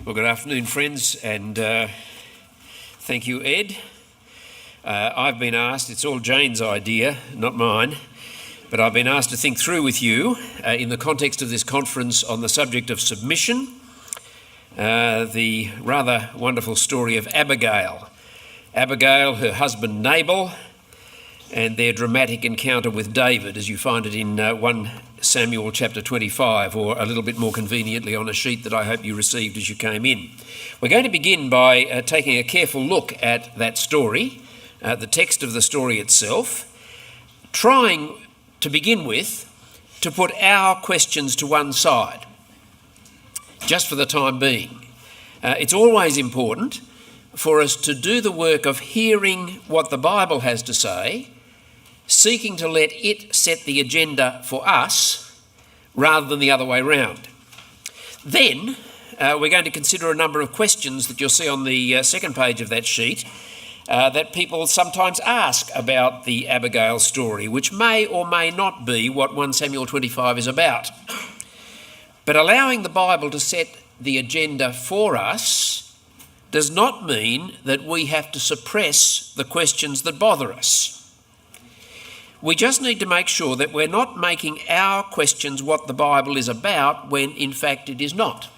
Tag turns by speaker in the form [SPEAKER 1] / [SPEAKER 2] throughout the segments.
[SPEAKER 1] Well, good afternoon, friends, and thank you, Ed. I've been asked, it's all Jane's idea, not mine, but I've been asked to think through with you in the context of this conference on the subject of submission, the rather wonderful story of Abigail. Abigail, her husband Nabal, and their dramatic encounter with David, as you find it in 1 Samuel chapter 25, or a little bit more conveniently on a sheet that I hope you received as you came in. We're going to begin by taking a careful look at that story, the text of the story itself, trying to begin with to put our questions to one side, just for the time being. It's always important for us to do the work of hearing what the Bible has to say, seeking to let it set the agenda for us rather than the other way round. Then we're going to consider a number of questions that you'll see on the second page of that sheet that people sometimes ask about the Abigail story, which may or may not be what 1 Samuel 25 is about. But allowing the Bible to set the agenda for us does not mean that we have to suppress the questions that bother us. We just need to make sure that we're not making our questions what the Bible is about when in fact it is not.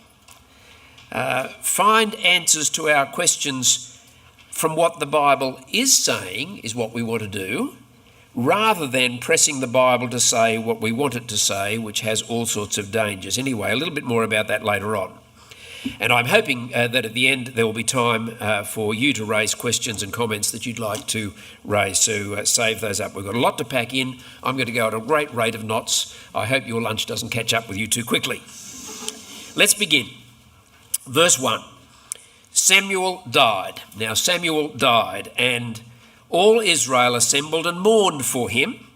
[SPEAKER 1] Find answers to our questions from what the Bible is saying is what we want to do, rather than pressing the Bible to say what we want it to say, which has all sorts of dangers. Anyway, a little bit more about that later on. And I'm hoping that at the end there will be time for you to raise questions and comments that you'd like to raise, so save those up. We've got a lot to pack in. I'm going to go at a great rate of knots. I hope your lunch doesn't catch up with you too quickly. Let's begin. Verse 1. Samuel died. Now Samuel died, and all Israel assembled and mourned for him,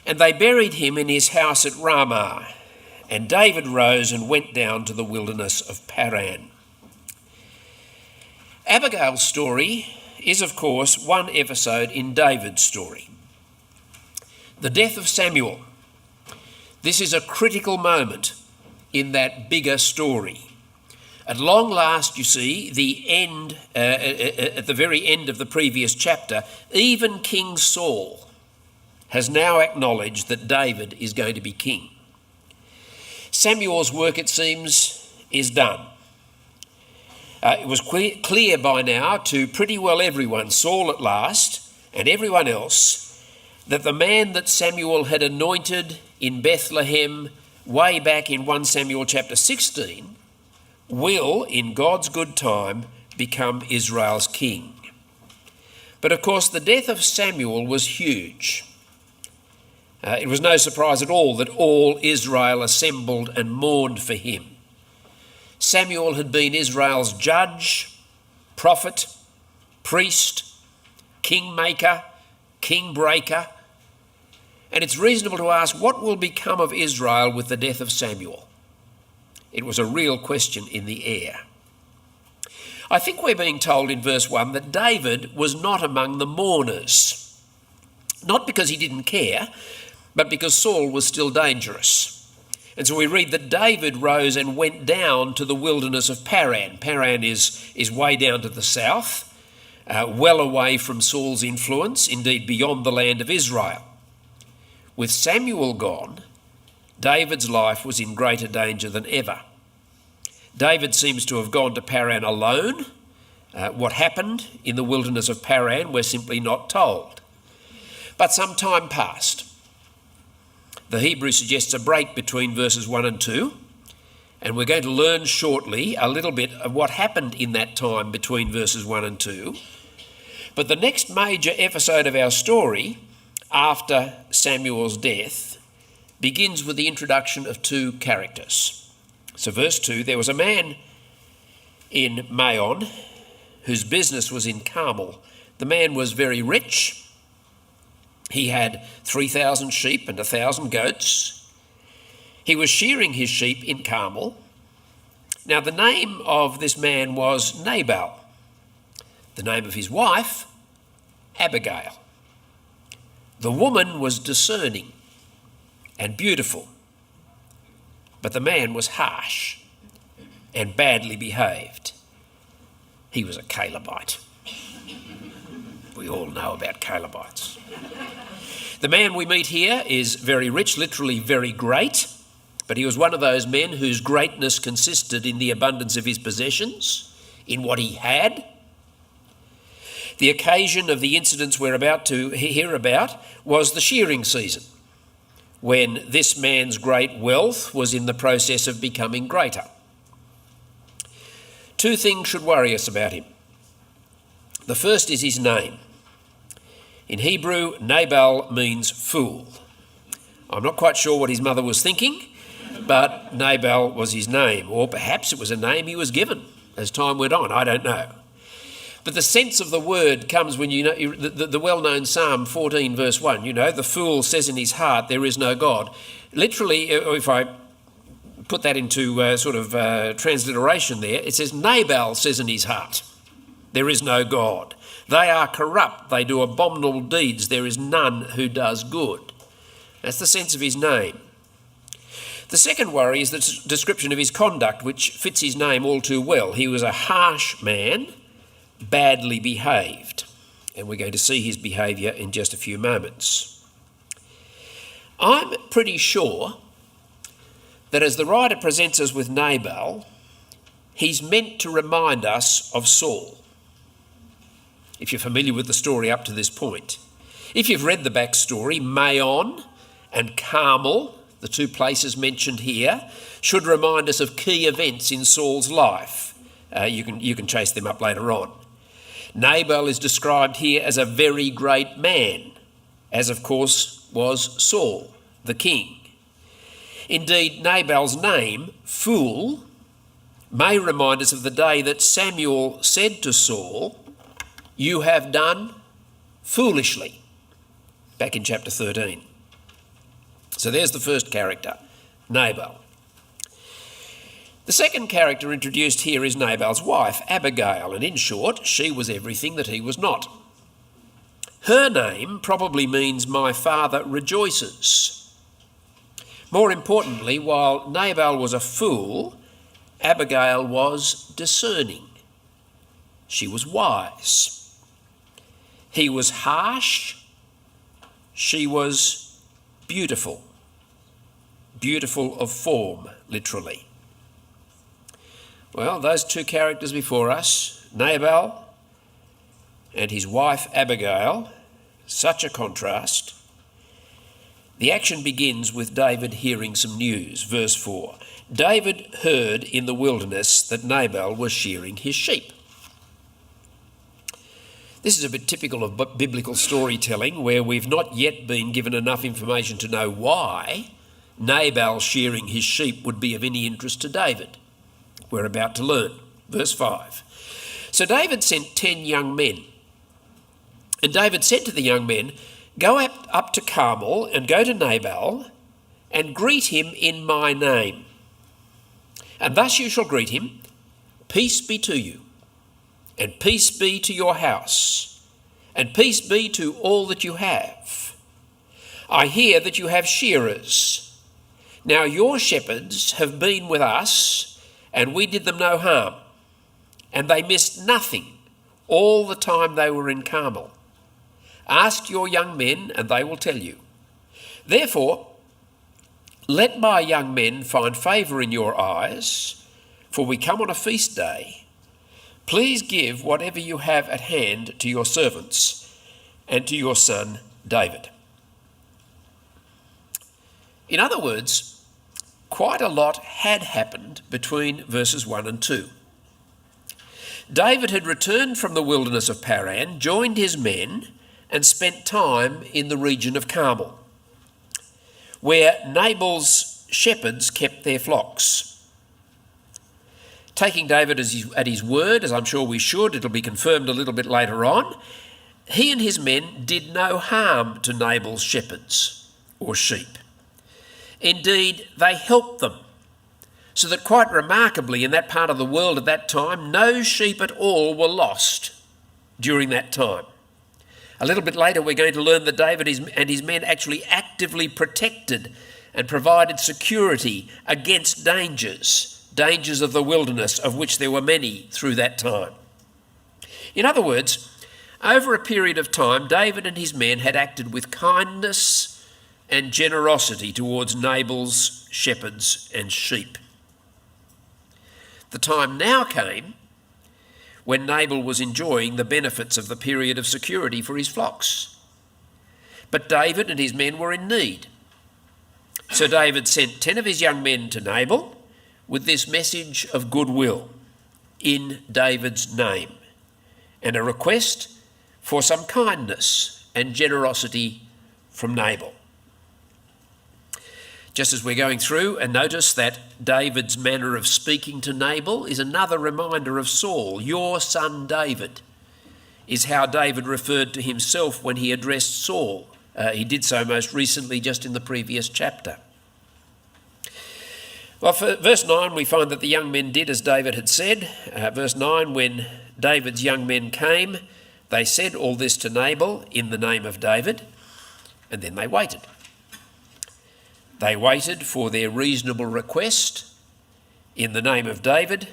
[SPEAKER 1] and they buried him in his house at Ramah. And David rose and went down to the wilderness of Paran. Abigail's story is, of course, one episode in David's story. The death of Samuel. This is a critical moment in that bigger story. At long last, you see, the end, at the very end of the previous chapter, even King Saul has now acknowledged that David is going to be king. Samuel's work, it seems, is done. It was clear by now to pretty well everyone, Saul at last, and everyone else, that the man that Samuel had anointed in Bethlehem way back in 1 Samuel chapter 16 will, in God's good time, become Israel's king. But of course, the death of Samuel was huge. It was no surprise at all that all Israel assembled and mourned for him. Samuel had been Israel's judge, prophet, priest, kingmaker, kingbreaker, and it's reasonable to ask what will become of Israel with the death of Samuel. It was a real question in the air. I think we're being told in verse 1 that David was not among the mourners, not because he didn't care, but because Saul was still dangerous. And so we read that David rose and went down to the wilderness of Paran. Paran is way down to the south, well away from Saul's influence, indeed beyond the land of Israel. With Samuel gone, David's life was in greater danger than ever. David seems to have gone to Paran alone. What happened in the wilderness of Paran, we're simply not told. But some time passed. The Hebrew suggests a break between verses 1 and 2, and we're going to learn shortly a little bit of what happened in that time between verses 1 and 2. But the next major episode of our story, after Samuel's death, begins with the introduction of two characters. So verse 2, there was a man in Maon whose business was in Carmel. The man was very rich. He had 3,000 sheep and 1,000 goats. He was shearing his sheep in Carmel. Now, the name of this man was Nabal. The name of his wife, Abigail. The woman was discerning and beautiful, but the man was harsh and badly behaved. He was a Calebite. We all know about Calebites. The man we meet here is very rich, literally very great, but he was one of those men whose greatness consisted in the abundance of his possessions, in what he had. The occasion of the incidents we're about to hear about was the shearing season, when this man's great wealth was in the process of becoming greater. Two things should worry us about him. The first is his name. In Hebrew, Nabal means fool. I'm not quite sure what his mother was thinking, but Nabal was his name, or perhaps it was a name he was given as time went on. I don't know. But the sense of the word comes when you know the well-known Psalm 14 verse 1, the fool says in his heart, there is no God. Literally, if I put that into transliteration there, it says Nabal says in his heart, there is no God. They are corrupt, they do abominable deeds, there is none who does good. That's the sense of his name. The second worry is the description of his conduct, which fits his name all too well. He was a harsh man, badly behaved, and we're going to see his behaviour in just a few moments. I'm pretty sure that as the writer presents us with Nabal, he's meant to remind us of Saul, if you're familiar with the story up to this point. If you've read the backstory, Maon and Carmel, the two places mentioned here, should remind us of key events in Saul's life. You can chase them up later on. Nabal is described here as a very great man, as of course was Saul, the king. Indeed, Nabal's name, fool, may remind us of the day that Samuel said to Saul, you have done foolishly, back in chapter 13. So there's the first character, Nabal. The second character introduced here is Nabal's wife, Abigail, and in short, she was everything that he was not. Her name probably means my father rejoices. More importantly, while Nabal was a fool, Abigail was discerning. She was wise. He was harsh. She was beautiful. Beautiful of form, literally. Well, those two characters before us, Nabal and his wife Abigail, such a contrast. The action begins with David hearing some news. Verse 4. David heard in the wilderness that Nabal was shearing his sheep. This is a bit typical of biblical storytelling, where we've not yet been given enough information to know why Nabal shearing his sheep would be of any interest to David. We're about to learn. Verse 5. So David sent 10 young men. And David said to the young men, go up to Carmel and go to Nabal and greet him in my name. And thus you shall greet him, peace be to you, and peace be to your house, and peace be to all that you have. I hear that you have shearers. Now your shepherds have been with us, and we did them no harm, and they missed nothing all the time they were in Carmel. Ask your young men, and they will tell you. Therefore, let my young men find favour in your eyes, for we come on a feast day. Please give whatever you have at hand to your servants and to your son David. In other words, quite a lot had happened between verses 1 and 2. David had returned from the wilderness of Paran, joined his men, and spent time in the region of Carmel, where Nabal's shepherds kept their flocks. Taking David at his word, as I'm sure we should, it'll be confirmed a little bit later on, he and his men did no harm to Nabal's shepherds or sheep. Indeed, they helped them, so that quite remarkably in that part of the world at that time, no sheep at all were lost during that time. A little bit later, we're going to learn that David and his men actually actively protected and provided security against dangers dangers of the wilderness, of which there were many through that time. In other words, over a period of time, David and his men had acted with kindness and generosity towards Nabal's shepherds and sheep. The time now came when Nabal was enjoying the benefits of the period of security for his flocks. But David and his men were in need. So David sent 10 of his young men to Nabal with this message of goodwill in David's name and a request for some kindness and generosity from Nabal. Just as we're going through, and notice that David's manner of speaking to Nabal is another reminder of Saul. Your son David is how David referred to himself when he addressed Saul. He did so most recently just in the previous chapter. Well, for verse 9, we find that the young men did as David had said. Verse 9, when David's young men came, they said all this to Nabal in the name of David, and then they waited. They waited for their reasonable request in the name of David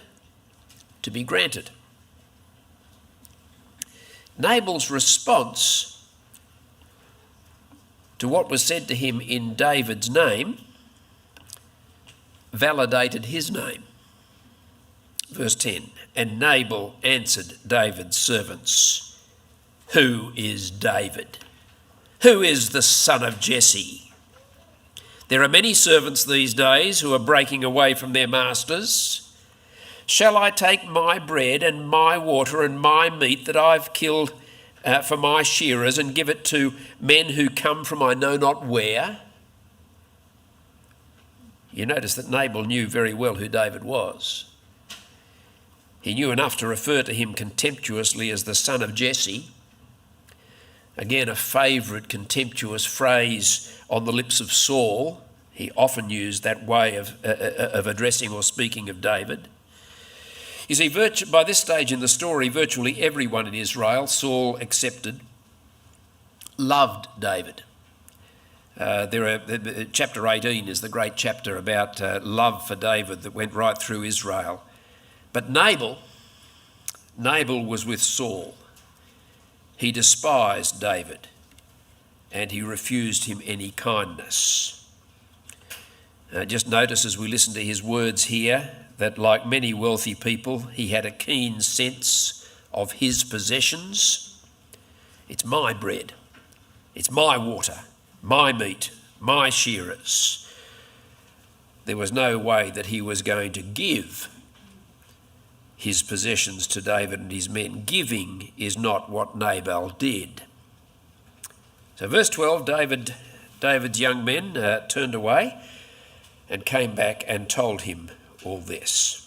[SPEAKER 1] to be granted. Nabal's response to what was said to him in David's name validated his name. Verse 10, and Nabal answered David's servants, "Who is David? Who is the son of Jesse? There are many servants these days who are breaking away from their masters. Shall I take my bread and my water and my meat that I've killed for my shearers and give it to men who come from I know not where?" You notice that Nabal knew very well who David was. He knew enough to refer to him contemptuously as the son of Jesse. Again, a favourite contemptuous phrase on the lips of Saul. He often used that way of addressing or speaking of David. You see, by this stage in the story, virtually everyone in Israel, Saul accepted, loved David. Chapter 18 is the great chapter about love for David that went right through Israel. But Nabal was with Saul. He despised David and he refused him any kindness. Just notice as we listen to his words here that, like many wealthy people, he had a keen sense of his possessions. It's my bread, it's my water, my meat, my shearers. There was no way that he was going to give his possessions to David and his men. Giving is not what Nabal did. So verse 12, David's young men turned away and came back and told him all this.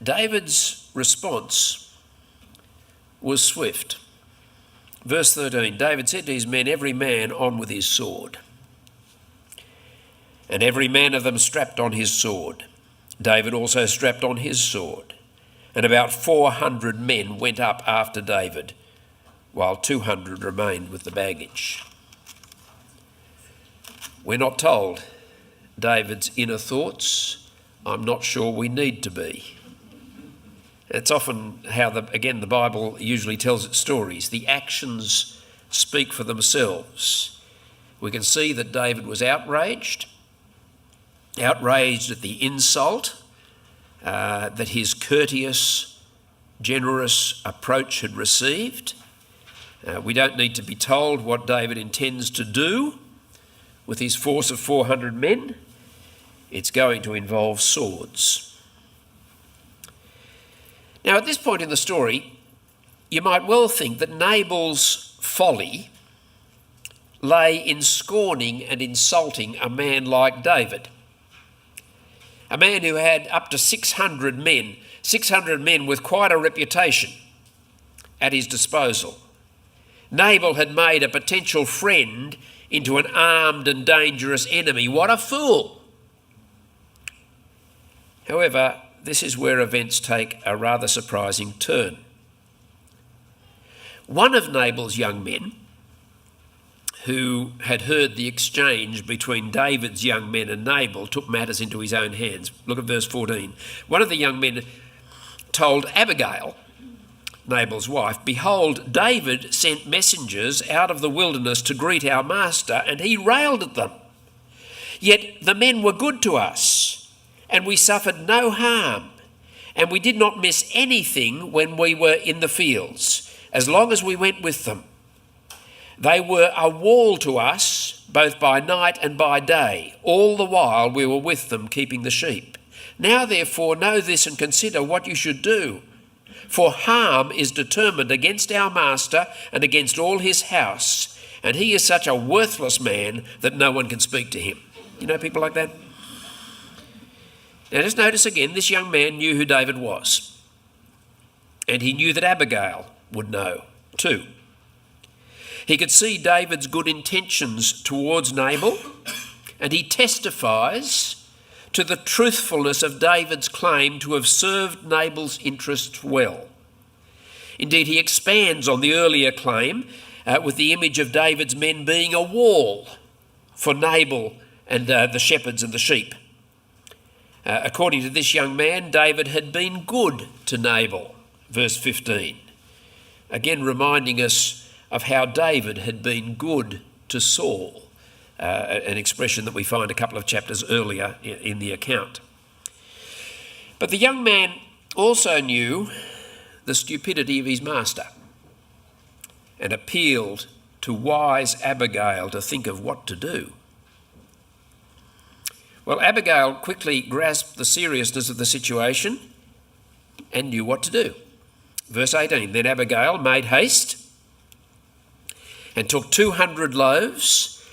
[SPEAKER 1] David's response was swift. Verse 13, David said to his men, "Every man on with his sword." And every man of them strapped on his sword. David also strapped on his sword. And about 400 men went up after David, while 200 remained with the baggage. We're not told David's inner thoughts. I'm not sure we need to be. It's often how, the Bible usually tells its stories. The actions speak for themselves. We can see that David was outraged at the insult that his courteous, generous approach had received. We don't need to be told what David intends to do with his force of 400 men. It's going to involve swords. Now, at this point in the story, you might well think that Nabal's folly lay in scorning and insulting a man like David, a man who had up to 600 men with quite a reputation at his disposal. Nabal had made a potential friend into an armed and dangerous enemy. What a fool! However, this is where events take a rather surprising turn. One of Nabal's young men, who had heard the exchange between David's young men and Nabal, took matters into his own hands. Look at verse 14. One of the young men told Abigail, Nabal's wife, "Behold, David sent messengers out of the wilderness to greet our master, and he railed at them. Yet the men were good to us, and we suffered no harm, and we did not miss anything when we were in the fields, as long as we went with them. They were a wall to us, both by night and by day, all the while we were with them keeping the sheep. Now therefore know this and consider what you should do. For harm is determined against our master and against all his house, and he is such a worthless man that no one can speak to him." You know people like that? Now just notice again, this young man knew who David was, and he knew that Abigail would know too. He could see David's good intentions towards Nabal, and he testifies to the truthfulness of David's claim to have served Nabal's interests well. Indeed, he expands on the earlier claim with the image of David's men being a wall for Nabal and the shepherds and the sheep. According to this young man, David had been good to Nabal, verse 15, again reminding us of how David had been good to Saul, an expression that we find a couple of chapters earlier in the account. But the young man also knew the stupidity of his master and appealed to wise Abigail to think of what to do. Well, Abigail quickly grasped the seriousness of the situation and knew what to do. Verse 18, "Then Abigail made haste and took 200 loaves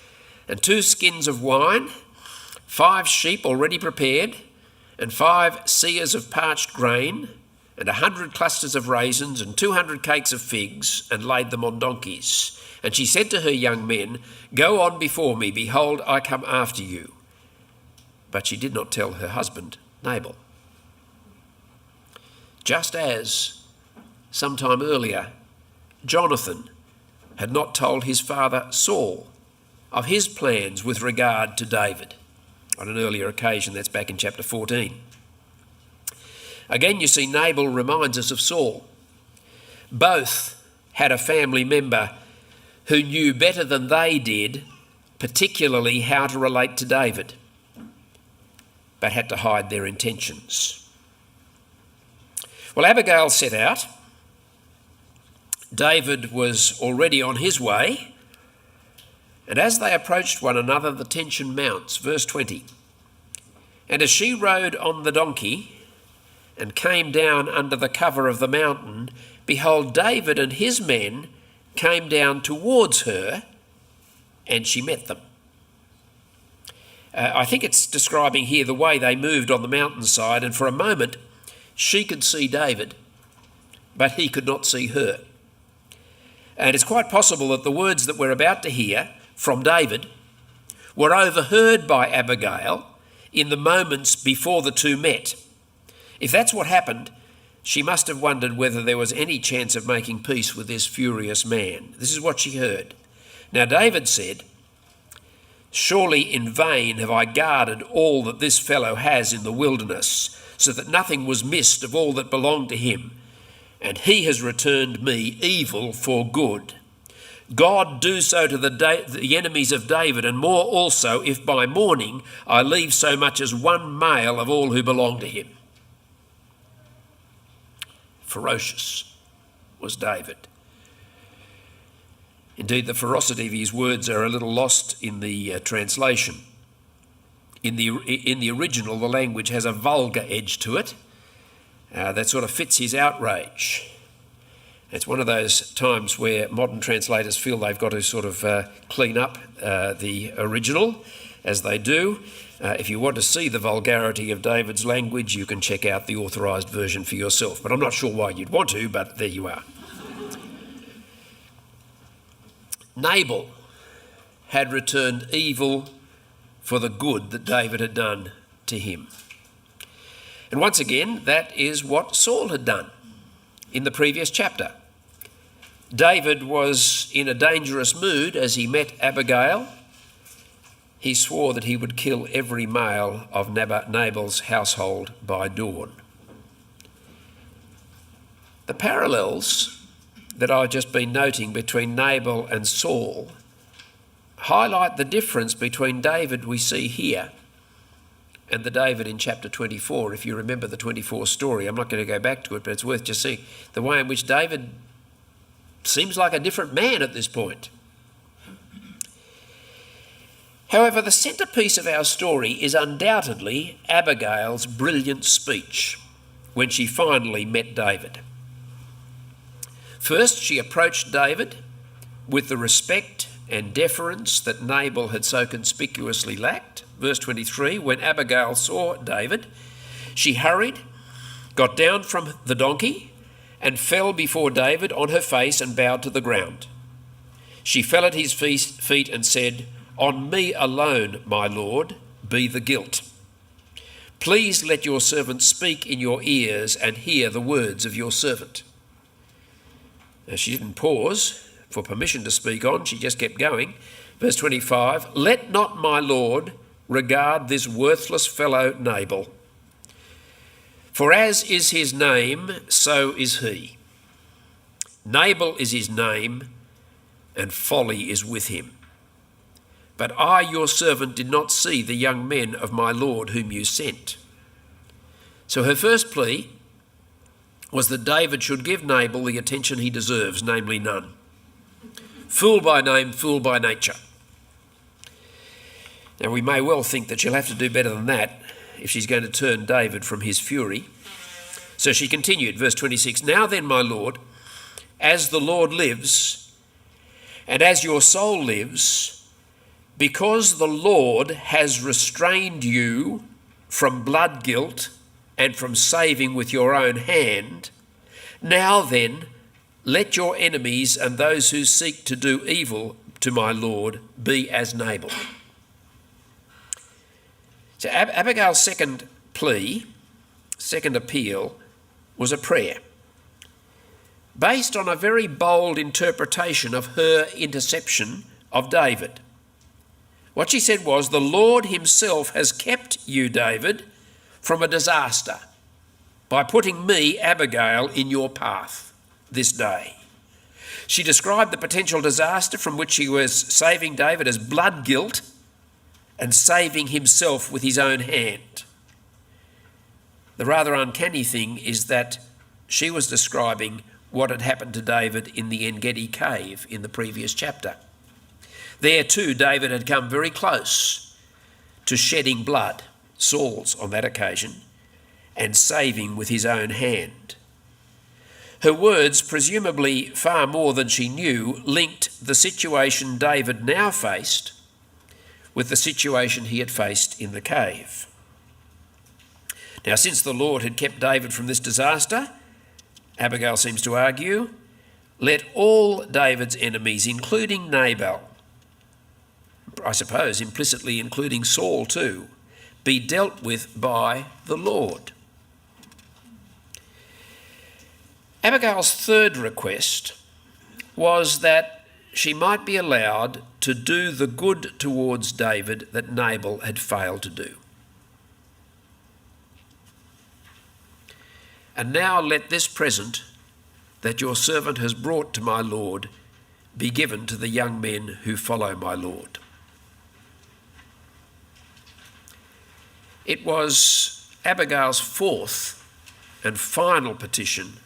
[SPEAKER 1] and 2 skins of wine, 5 sheep already prepared, and 5 seahs of parched grain, and 100 clusters of raisins, and 200 cakes of figs, and laid them on donkeys. And she said to her young men, 'Go on before me, behold, I come after you.' But she did not tell her husband, Nabal." Just as, sometime earlier, Jonathan had not told his father Saul of his plans with regard to David on an earlier occasion. That's back in chapter 14. Again, you see, Nabal reminds us of Saul. Both had a family member who knew better than they did, particularly how to relate to David, but had to hide their intentions. Well, Abigail set out. David was already on his way, and as they approached one another, the tension mounts. Verse 20, "And as she rode on the donkey and came down under the cover of the mountain, behold, David and his men came down towards her, and she met them." I think it's describing here the way they moved on the mountainside, and for a moment she could see David, but he could not see her. And it's quite possible that the words that we're about to hear from David were overheard by Abigail in the moments before the two met. If that's what happened, she must have wondered whether there was any chance of making peace with this furious man. This is what she heard. "Now David said, 'Surely in vain have I guarded all that this fellow has in the wilderness, so that nothing was missed of all that belonged to him. And he has returned me evil for good. God do so to the enemies of David, and more also, if by morning I leave so much as one male of all who belong to him.'" Ferocious was David. Indeed, the ferocity of his words are a little lost in the translation. In the original, the language has a vulgar edge to it that sort of fits his outrage. It's one of those times where modern translators feel they've got to sort of clean up the original, as they do. If you want to see the vulgarity of David's language, you can check out the authorised version for yourself. But I'm not sure why you'd want to, but there you are. Nabal had returned evil for the good that David had done to him. And once again, that is what Saul had done in the previous chapter. David was in a dangerous mood as he met Abigail. He swore that he would kill every male of Nabal's household by dawn. The parallels that I've just been noting between Nabal and Saul highlight the difference between David we see here and the David in chapter 24. If you remember the 24 story, I'm not going to go back to it, but it's worth just seeing the way in which David seems like a different man at this point. However, the centrepiece of our story is undoubtedly Abigail's brilliant speech when she finally met David. First, she approached David with the respect and deference that Nabal had so conspicuously lacked. Verse 23, when Abigail saw David, she hurried, got down from the donkey, and fell before David on her face and bowed to the ground. She fell at his feet and said, "On me alone, my lord, be the guilt. Please let your servant speak in your ears and hear the words of your servant." Now, she didn't pause for permission to speak on, she just kept going. Verse 25, "Let not my lord regard this worthless fellow Nabal. For as is his name, so is he. Nabal is his name, and folly is with him. But I, your servant, did not see the young men of my lord whom you sent." So her first plea was that David should give Nabal the attention he deserves, namely none. Fool by name, fool by nature. Now, we may well think that she'll have to do better than that if she's going to turn David from his fury. So she continued, verse 26, "Now then, my lord, as the Lord lives, and as your soul lives, because the Lord has restrained you from blood guilt and from saving with your own hand, now then, let your enemies and those who seek to do evil to my lord be as Nabal." So Abigail's second plea, second appeal, was a prayer based on a very bold interpretation of her interception of David. What she said was, "The Lord himself has kept you, David, from a disaster by putting me, Abigail, in your path this day." She described the potential disaster from which she was saving David as blood guilt and saving himself with his own hand. The rather uncanny thing is that she was describing what had happened to David in the En-Gedi cave in the previous chapter. There too, David had come very close to shedding blood, Saul's on that occasion, and saving with his own hand. Her words, presumably far more than she knew, linked the situation David now faced with the situation he had faced in the cave. Now, since the Lord had kept David from this disaster, Abigail seems to argue, let all David's enemies, including Nabal, I suppose implicitly including Saul too, be dealt with by the Lord. Abigail's third request was that she might be allowed to do the good towards David that Nabal had failed to do. "And now let this present that your servant has brought to my lord be given to the young men who follow my lord." It was Abigail's fourth and final petition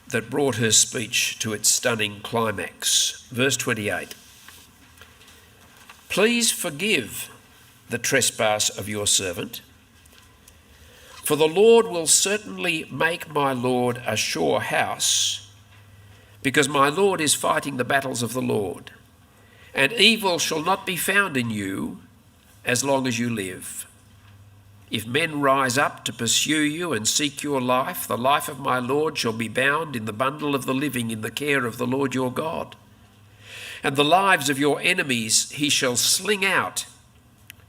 [SPEAKER 1] that brought her speech to its stunning climax. Verse 28, "Please forgive the trespass of your servant, for the Lord will certainly make my lord a sure house, because my lord is fighting the battles of the Lord, and evil shall not be found in you as long as you live. If men rise up to pursue you and seek your life, the life of my lord shall be bound in the bundle of the living in the care of the Lord your God. And the lives of your enemies he shall sling out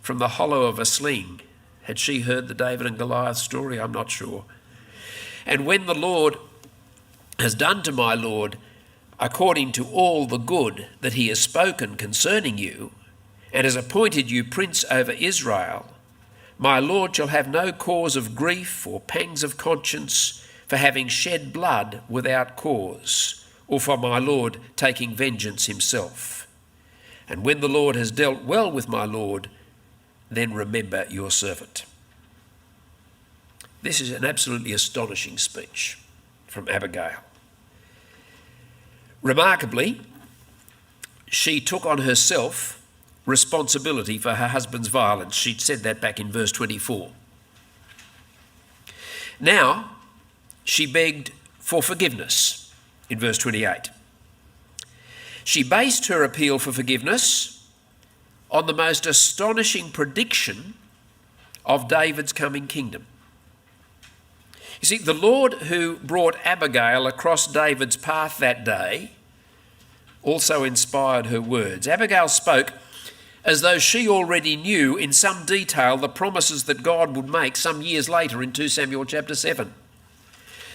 [SPEAKER 1] from the hollow of a sling." Had she heard the David and Goliath story? I'm not sure. "And when the Lord has done to my lord according to all the good that he has spoken concerning you, and has appointed you prince over Israel, my Lord shall have no cause of grief or pangs of conscience for having shed blood without cause, or for my Lord taking vengeance himself. And when the Lord has dealt well with my Lord, then remember your servant." This is an absolutely astonishing speech from Abigail. Remarkably, she took on herself responsibility for her husband's violence. She said that back in verse 24. Now, she begged for forgiveness in verse 28. She based her appeal for forgiveness on the most astonishing prediction of David's coming kingdom. You see, the Lord who brought Abigail across David's path that day also inspired her words. Abigail spoke as though she already knew in some detail the promises that God would make some years later in 2 Samuel chapter 7.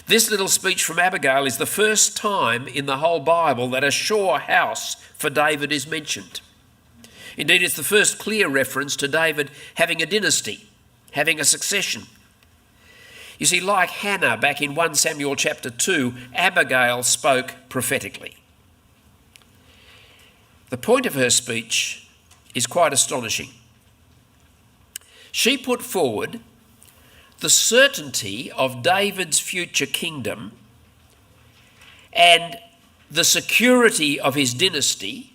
[SPEAKER 1] This little speech from Abigail is the first time in the whole Bible that a sure house for David is mentioned. Indeed, it's the first clear reference to David having a dynasty, having a succession. You see, like Hannah back in 1 Samuel chapter 2, Abigail spoke prophetically. The point of her speech is quite astonishing. She put forward the certainty of David's future kingdom and the security of his dynasty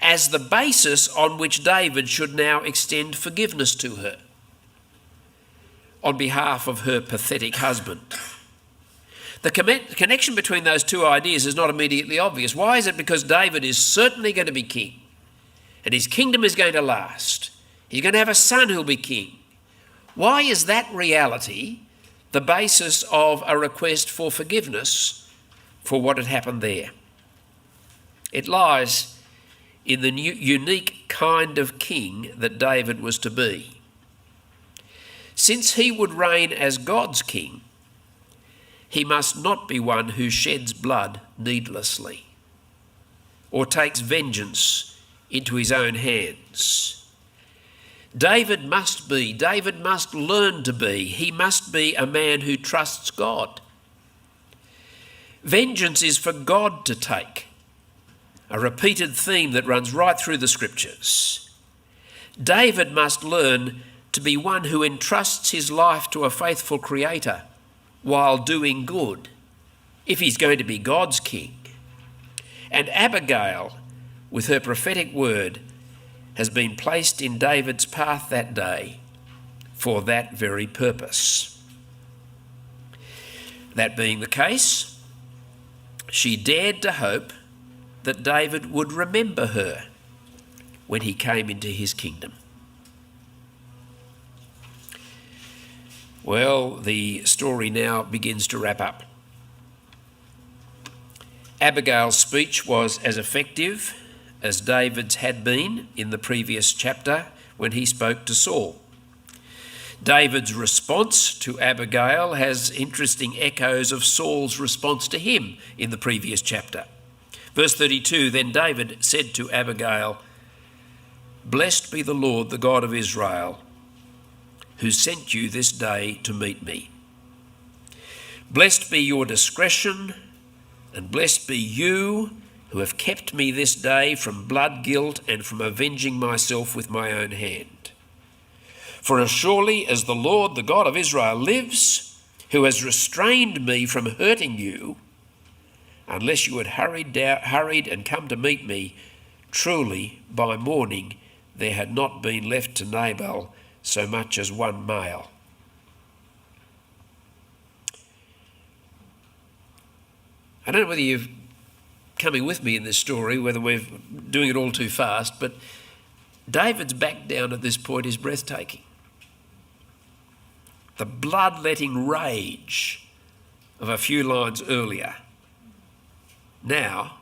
[SPEAKER 1] as the basis on which David should now extend forgiveness to her on behalf of her pathetic husband. The connection between those two ideas is not immediately obvious. Why is it? Because David is certainly going to be king, and his kingdom is going to last. He's going to have a son who'll be king. Why is that reality the basis of a request for forgiveness for what had happened there? It lies in the unique kind of king that David was to be. Since he would reign as God's king, he must not be one who sheds blood needlessly or takes vengeance into his own hands. David must learn to be, he must be a man who trusts God. Vengeance is for God to take, a repeated theme that runs right through the scriptures. David must learn to be one who entrusts his life to a faithful Creator while doing good, if he's going to be God's king. And Abigail, with her prophetic word, has been placed in David's path that day for that very purpose. That being the case, she dared to hope that David would remember her when he came into his kingdom. Well, the story now begins to wrap up. Abigail's speech was as effective as David's had been in the previous chapter when he spoke to Saul. David's response to Abigail has interesting echoes of Saul's response to him in the previous chapter. Verse 32, "Then David said to Abigail, 'Blessed be the Lord, the God of Israel, who sent you this day to meet me. Blessed be your discretion, and blessed be you who have kept me this day from blood guilt and from avenging myself with my own hand. For as surely as the Lord, the God of Israel, lives, who has restrained me from hurting you, unless you had hurried and come to meet me, truly by morning there had not been left to Nabal so much as one male.'" I don't know whether you're coming with me in this story, whether we're doing it all too fast, but David's back down at this point is breathtaking. The bloodletting rage of a few lines earlier, now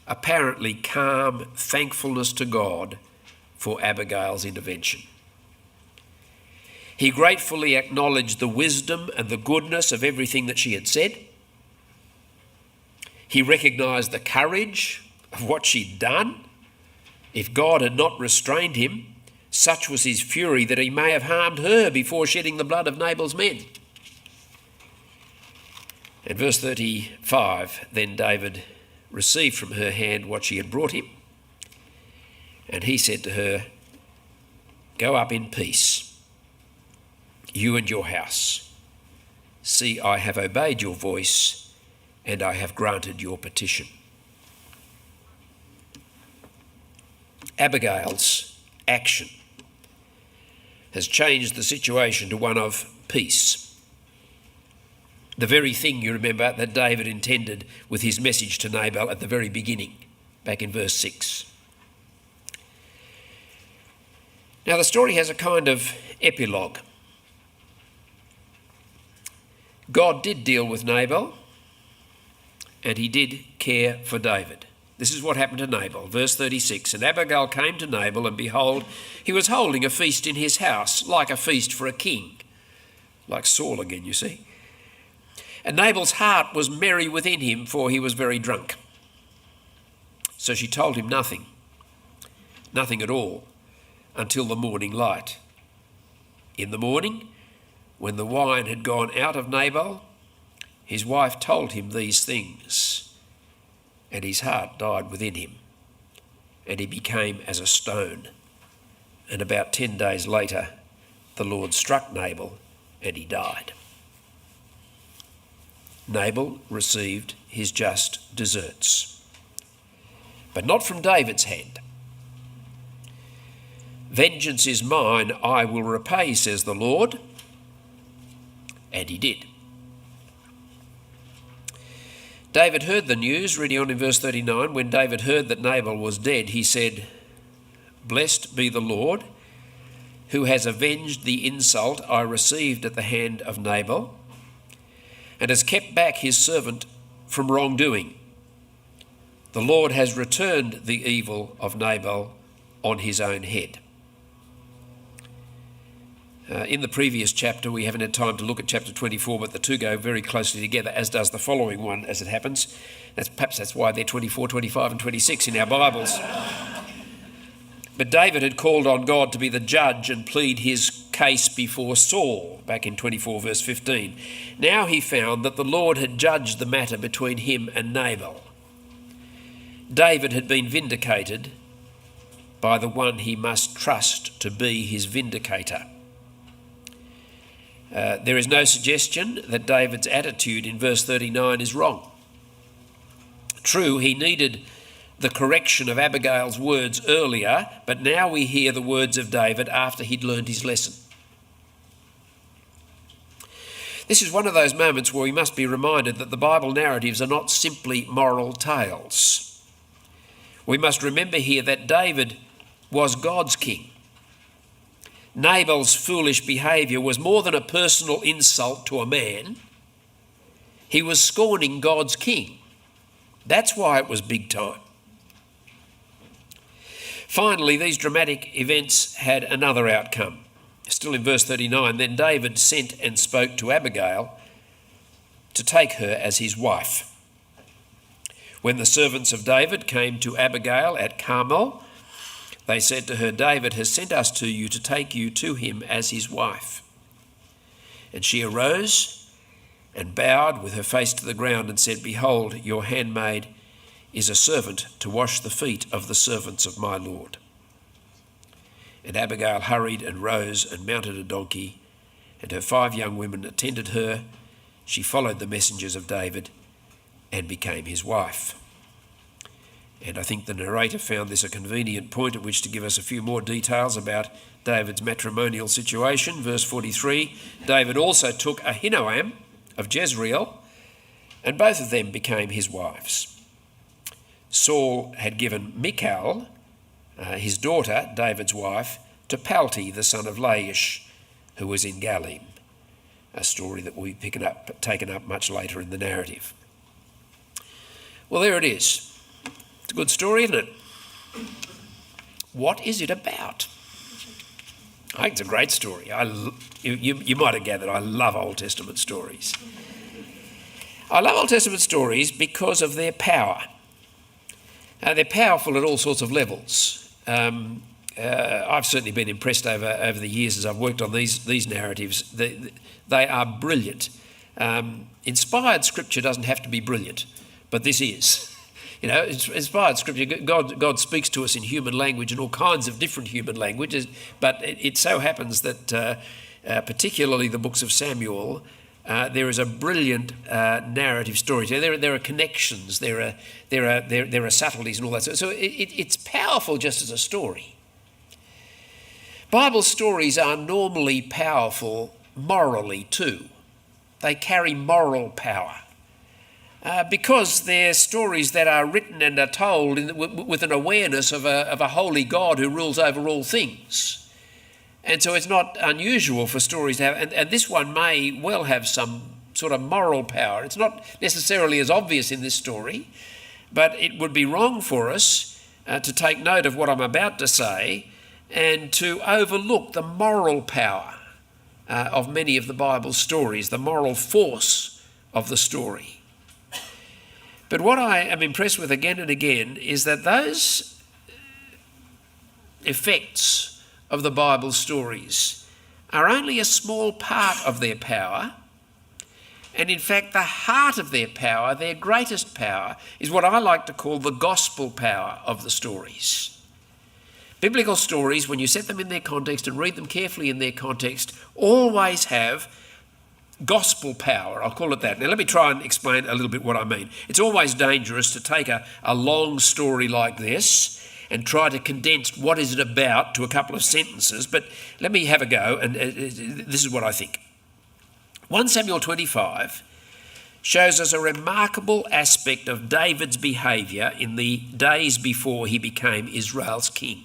[SPEAKER 1] apparently calm thankfulness to God for Abigail's intervention. He gratefully acknowledged the wisdom and the goodness of everything that she had said. He recognised the courage of what she'd done. If God had not restrained him, such was his fury that he may have harmed her before shedding the blood of Nabal's men. In verse 35, then David received from her hand what she had brought him, and he said to her, "Go up in peace, you and your house. See, I have obeyed your voice, and I have granted your petition." Abigail's action has changed the situation to one of peace. The very thing, you remember, that David intended with his message to Nabal at the very beginning, back in verse 6. Now the story has a kind of epilogue. God did deal with Nabal, and he did care for David. This is what happened to Nabal. Verse 36, and Abigail came to Nabal, and behold, he was holding a feast in his house, like a feast for a king. Like Saul again, you see. And Nabal's heart was merry within him, for he was very drunk. So she told him nothing at all, until the morning light. In the morning, when the wine had gone out of Nabal, his wife told him these things, and his heart died within him, and he became as a stone. And about 10 days later, the Lord struck Nabal, and he died. Nabal received his just deserts, but not from David's hand. Vengeance is mine, I will repay, says the Lord. And he did. David heard the news, reading on in verse 39, when David heard that Nabal was dead, he said, "Blessed be the Lord, who has avenged the insult I received at the hand of Nabal, and has kept back his servant from wrongdoing. The Lord has returned the evil of Nabal on his own head." In the previous chapter, we haven't had time to look at chapter 24, but the two go very closely together, as does the following one, as it happens. Perhaps that's why they're 24, 25 and 26 in our Bibles. But David had called on God to be the judge and plead his case before Saul, back in 24 verse 15. Now he found that the Lord had judged the matter between him and Nabal. David had been vindicated by the one he must trust to be his vindicator. There is no suggestion that David's attitude in verse 39 is wrong. True, he needed the correction of Abigail's words earlier, but now we hear the words of David after he'd learned his lesson. This is one of those moments where we must be reminded that the Bible narratives are not simply moral tales. We must remember here that David was God's king. Nabal's foolish behaviour was more than a personal insult to a man. He was scorning God's king. That's why it was big time. Finally, these dramatic events had another outcome. Still in verse 39, then David sent and spoke to Abigail to take her as his wife. When the servants of David came to Abigail at Carmel, they said to her, "David has sent us to you to take you to him as his wife." And she arose and bowed with her face to the ground and said, "Behold, your handmaid is a servant to wash the feet of the servants of my Lord." And Abigail hurried and rose and mounted a donkey, and her 5 young women attended her. She followed the messengers of David and became his wife. And I think the narrator found this a convenient point at which to give us a few more details about David's matrimonial situation. Verse 43, David also took Ahinoam of Jezreel, and both of them became his wives. Saul had given Michal, his daughter, David's wife, to Palti, the son of Laish, who was in Galim, a story that will be taken up much later in the narrative. Well, there it is. It's a good story, isn't it? What is it about? I think it's a great story. You might have gathered I love Old Testament stories. I love Old Testament stories because of their power. They're powerful at all sorts of levels. I've certainly been impressed over the years as I've worked on these narratives. They are brilliant. Inspired scripture doesn't have to be brilliant, but this is. You know, inspired scripture, God speaks to us in human language and all kinds of different human languages, but it so happens that particularly the books of Samuel, there is a brilliant narrative story. There are connections, there are subtleties and all that. So it's powerful just as a story. Bible stories are normally powerful morally too. They carry moral power. Because they're stories that are written and are told with an awareness of a holy God who rules over all things. And so it's not unusual for stories to have, and this one may well have some sort of moral power. It's not necessarily as obvious in this story, but it would be wrong for us to take note of what I'm about to say and to overlook the moral power of many of the Bible stories, the moral force of the story. But what I am impressed with again and again is that those effects of the Bible stories are only a small part of their power. And in fact, the heart of their power, their greatest power, is what I like to call the gospel power of the stories. Biblical stories, when you set them in their context and read them carefully in their context, always have gospel power, I'll call it that. Now let me try and explain a little bit what I mean. It's always dangerous to take a long story like this and try to condense what is it about to a couple of sentences, but let me have a go, and this is what I think. 1 Samuel 25 shows us a remarkable aspect of David's behaviour in the days before he became Israel's king.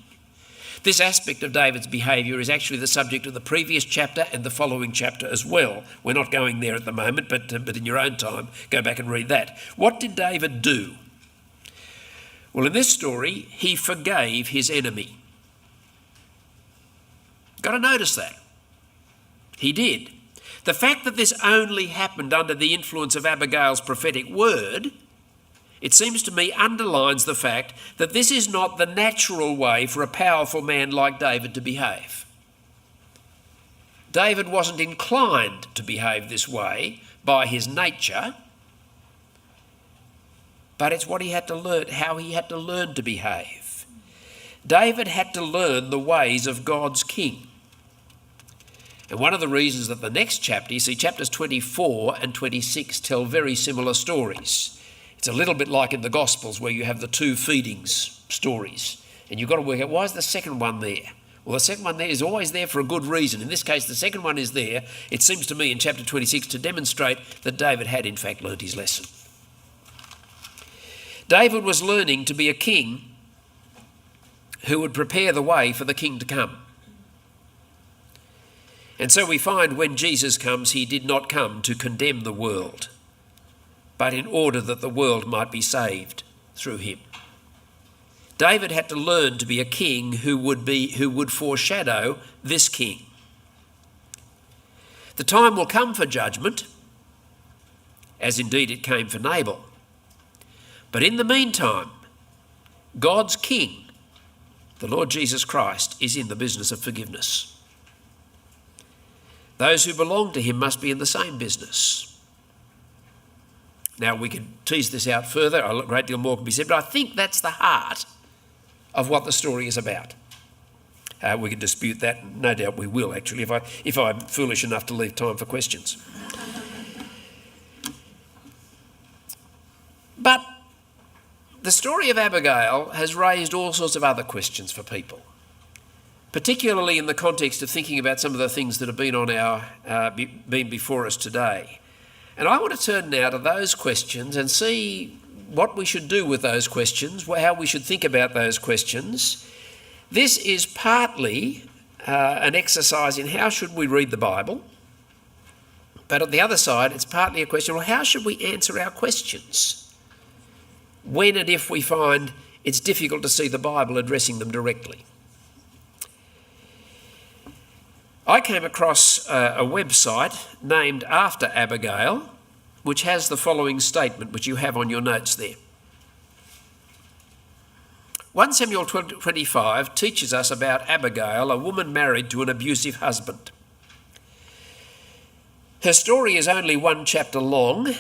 [SPEAKER 1] This aspect of David's behaviour is actually the subject of the previous chapter and the following chapter as well. We're not going there at the moment, but in your own time, go back and read that. What did David do? Well, in this story, he forgave his enemy. Got to notice that. He did. The fact that this only happened under the influence of Abigail's prophetic word, it seems to me, underlines the fact that this is not the natural way for a powerful man like David to behave. David wasn't inclined to behave this way by his nature, but it's what he had to learn, how he had to learn to behave. David had to learn the ways of God's king. And one of the reasons that the next chapter, you see, chapters 24 and 26 tell very similar stories. It's a little bit like in the Gospels where you have the two feedings stories. And you've got to work out, why is the second one there? Well, the second one there is always there for a good reason. In this case, the second one is there, it seems to me, in chapter 26 to demonstrate that David had in fact learnt his lesson. David was learning to be a king who would prepare the way for the king to come. And so we find when Jesus comes, he did not come to condemn the world, but in order that the world might be saved through him. David had to learn to be a king who would foreshadow this king. The time will come for judgment, as indeed it came for Nabal. But in the meantime, God's king, the Lord Jesus Christ, is in the business of forgiveness. Those who belong to him must be in the same business. Now, we could tease this out further, a great deal more can be said, but I think that's the heart of what the story is about. We could dispute that, no doubt we will actually, if I'm foolish enough to leave time for questions. But the story of Abigail has raised all sorts of other questions for people, particularly in the context of thinking about some of the things that have been been before us today. And I want to turn now to those questions and see what we should do with those questions, how we should think about those questions. This is partly an exercise in how should we read the Bible, but on the other side, it's partly a question, well, how should we answer our questions when and if we find it's difficult to see the Bible addressing them directly? I came across a website named after Abigail which has the following statement, which you have on your notes there. 1 Samuel 25 teaches us about Abigail, a woman married to an abusive husband. Her story is only 1 chapter long,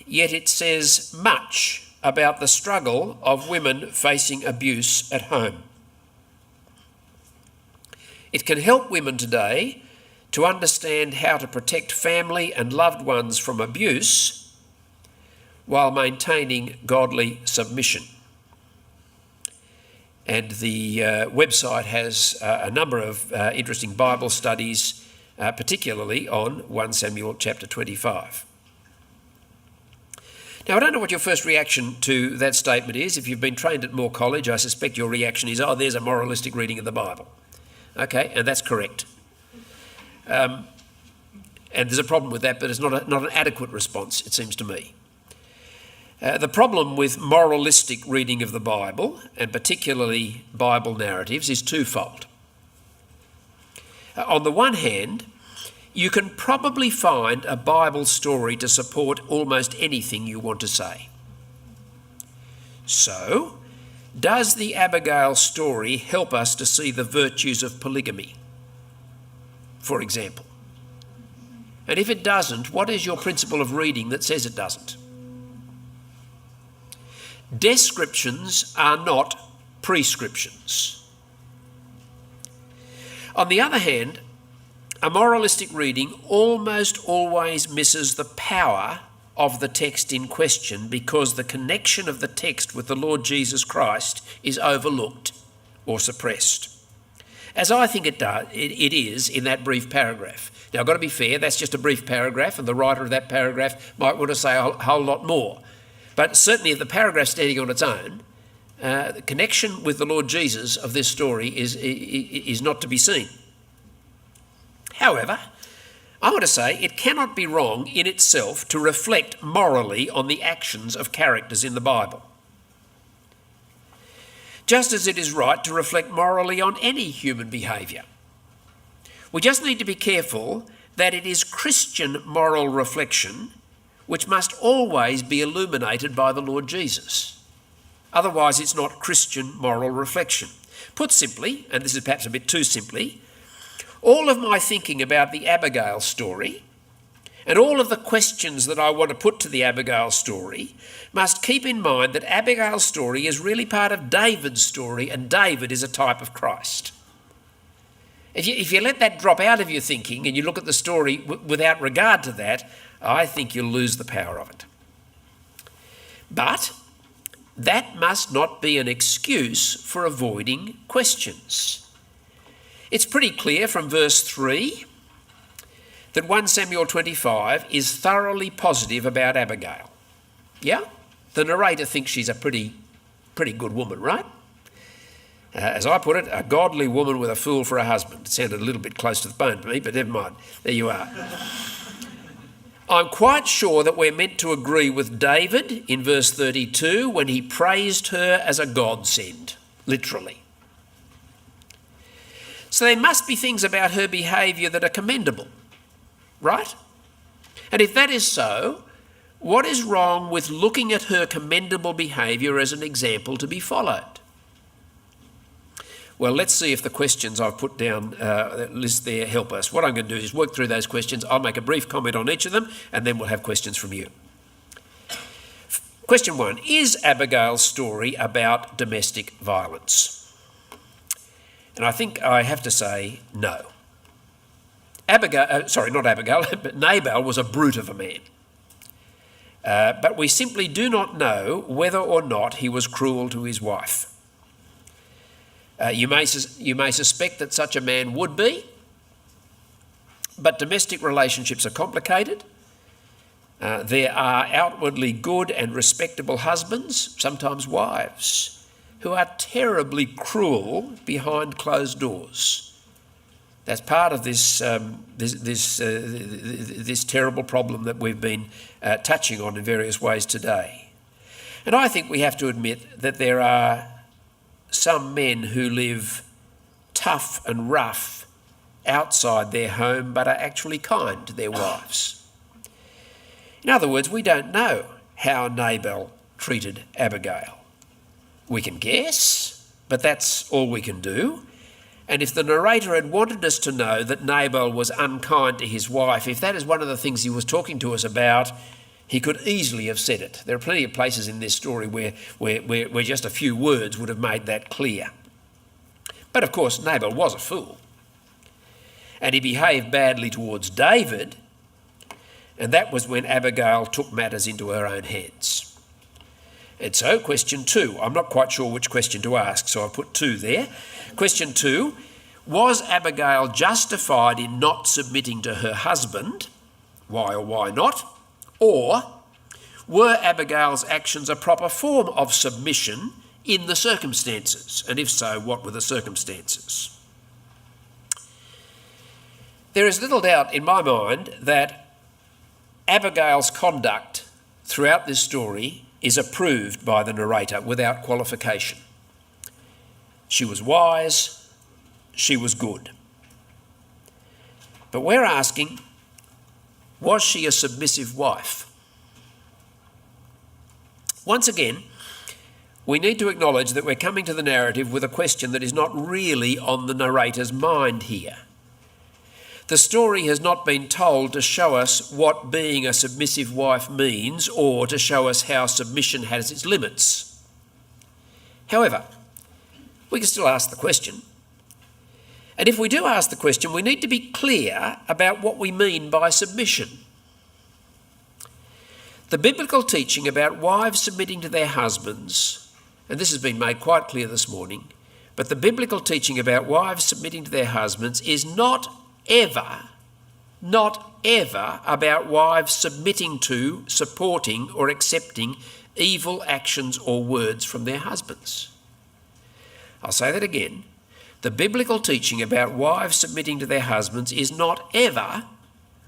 [SPEAKER 1] yet it says much about the struggle of women facing abuse at home. It can help women today to understand how to protect family and loved ones from abuse while maintaining godly submission. And the website has a number of interesting Bible studies, particularly on 1 Samuel chapter 25. Now, I don't know what your first reaction to that statement is. If you've been trained at Moore College, I suspect your reaction is, oh, there's a moralistic reading of the Bible. Okay, and that's correct. And there's a problem with that, but it's not an adequate response, it seems to me. The problem with moralistic reading of the Bible, and particularly Bible narratives, is twofold. On the one hand, you can probably find a Bible story to support almost anything you want to say. So, does the Abigail story help us to see the virtues of polygamy, for example? And if it doesn't, what is your principle of reading that says it doesn't? Descriptions are not prescriptions. On the other hand, a moralistic reading almost always misses the power of the text in question because the connection of the text with the Lord Jesus Christ is overlooked or suppressed, as I think it is in that brief paragraph. Now, I've got to be fair, that's just a brief paragraph, and the writer of that paragraph might want to say a whole lot more. But certainly if the paragraph standing on its own, the connection with the Lord Jesus of this story is not to be seen. However, I want to say it cannot be wrong in itself to reflect morally on the actions of characters in the Bible. Just as it is right to reflect morally on any human behaviour. We just need to be careful that it is Christian moral reflection which must always be illuminated by the Lord Jesus. Otherwise, it's not Christian moral reflection. Put simply, and this is perhaps a bit too simply, all of my thinking about the Abigail story and all of the questions that I want to put to the Abigail story must keep in mind that Abigail's story is really part of David's story, and David is a type of Christ. If you let that drop out of your thinking and you look at the story without regard to that, I think you'll lose the power of it. But that must not be an excuse for avoiding questions. It's pretty clear from verse 3 that 1 Samuel 25 is thoroughly positive about Abigail. Yeah? The narrator thinks she's a pretty good woman, right? As I put it, a godly woman with a fool for a husband. It sounded a little bit close to the bone to me, but never mind. There you are. I'm quite sure that we're meant to agree with David in verse 32 when he praised her as a godsend, literally. So there must be things about her behaviour that are commendable, right? And if that is so, what is wrong with looking at her commendable behaviour as an example to be followed? Well, let's see if the questions I've put down, list there, help us. What I'm going to do is work through those questions. I'll make a brief comment on each of them, and then we'll have questions from you. Question 1, is Abigail's story about domestic violence? And I think I have to say no. But Nabal was a brute of a man. But we simply do not know whether or not he was cruel to his wife. You may suspect that such a man would be, but domestic relationships are complicated. There are outwardly good and respectable husbands, sometimes wives, who are terribly cruel behind closed doors. That's part of this terrible problem that we've been touching on in various ways today. And I think we have to admit that there are some men who live tough and rough outside their home but are actually kind to their wives. In other words, we don't know how Nabal treated Abigail. We can guess, but that's all we can do. And if the narrator had wanted us to know that Nabal was unkind to his wife, if that is one of the things he was talking to us about, he could easily have said it. There are plenty of places in this story where just a few words would have made that clear. But of course, Nabal was a fool. And he behaved badly towards David, and that was when Abigail took matters into her own hands. And so, question 2, I'm not quite sure which question to ask, so I'll put 2 there. Question 2, was Abigail justified in not submitting to her husband? Why or why not? Or were Abigail's actions a proper form of submission in the circumstances? And if so, what were the circumstances? There is little doubt in my mind that Abigail's conduct throughout this story is approved by the narrator without qualification. She was wise, she was good. But we're asking, was she a submissive wife? Once again, we need to acknowledge that we're coming to the narrative with a question that is not really on the narrator's mind here. The story has not been told to show us what being a submissive wife means or to show us how submission has its limits. However, we can still ask the question. And if we do ask the question, we need to be clear about what we mean by submission. The biblical teaching about wives submitting to their husbands, and this has been made quite clear this morning, but the biblical teaching about wives submitting to their husbands is not ever about wives submitting to, supporting or accepting evil actions or words from their husbands. I'll say that again. The biblical teaching about wives submitting to their husbands is not ever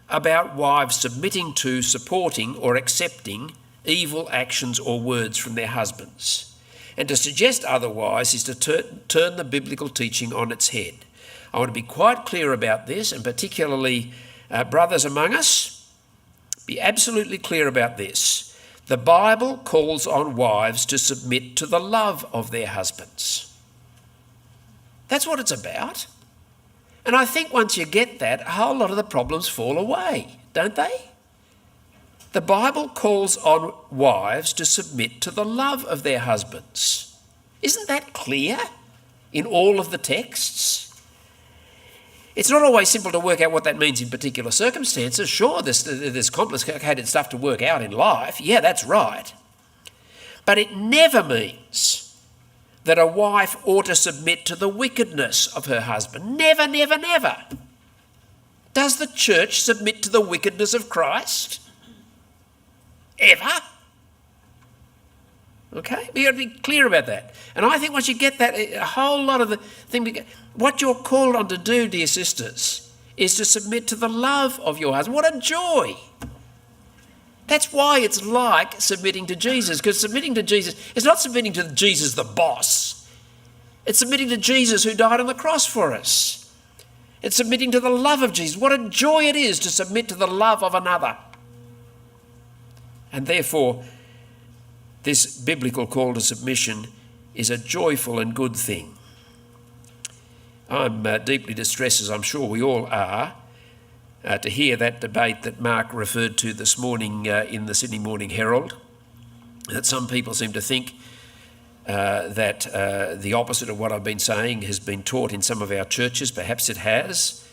[SPEAKER 1] about wives submitting to, supporting or accepting evil actions or words from their husbands. And to suggest otherwise is to turn the biblical teaching on its head. I want to be quite clear about this, and particularly brothers among us, be absolutely clear about this. The Bible calls on wives to submit to the love of their husbands. That's what it's about. And I think once you get that, a whole lot of the problems fall away, don't they? The Bible calls on wives to submit to the love of their husbands. Isn't that clear in all of the texts? It's not always simple to work out what that means in particular circumstances. Sure, there's complicated stuff to work out in life. Yeah, that's right. But it never means that a wife ought to submit to the wickedness of her husband. Never, never, never. Does the church submit to the wickedness of Christ? Ever? Okay, we got to be clear about that. And I think once you get that, a whole lot of the thing, what you're called on to do, dear sisters, is to submit to the love of your husband. What a joy. That's why it's like submitting to Jesus, because submitting to Jesus is not submitting to Jesus the boss. It's submitting to Jesus who died on the cross for us. It's submitting to the love of Jesus. What a joy it is to submit to the love of another. And therefore, this biblical call to submission is a joyful and good thing. I'm deeply distressed, as I'm sure we all are, to hear that debate that Mark referred to this morning in the Sydney Morning Herald, that some people seem to think that the opposite of what I've been saying has been taught in some of our churches. Perhaps it has.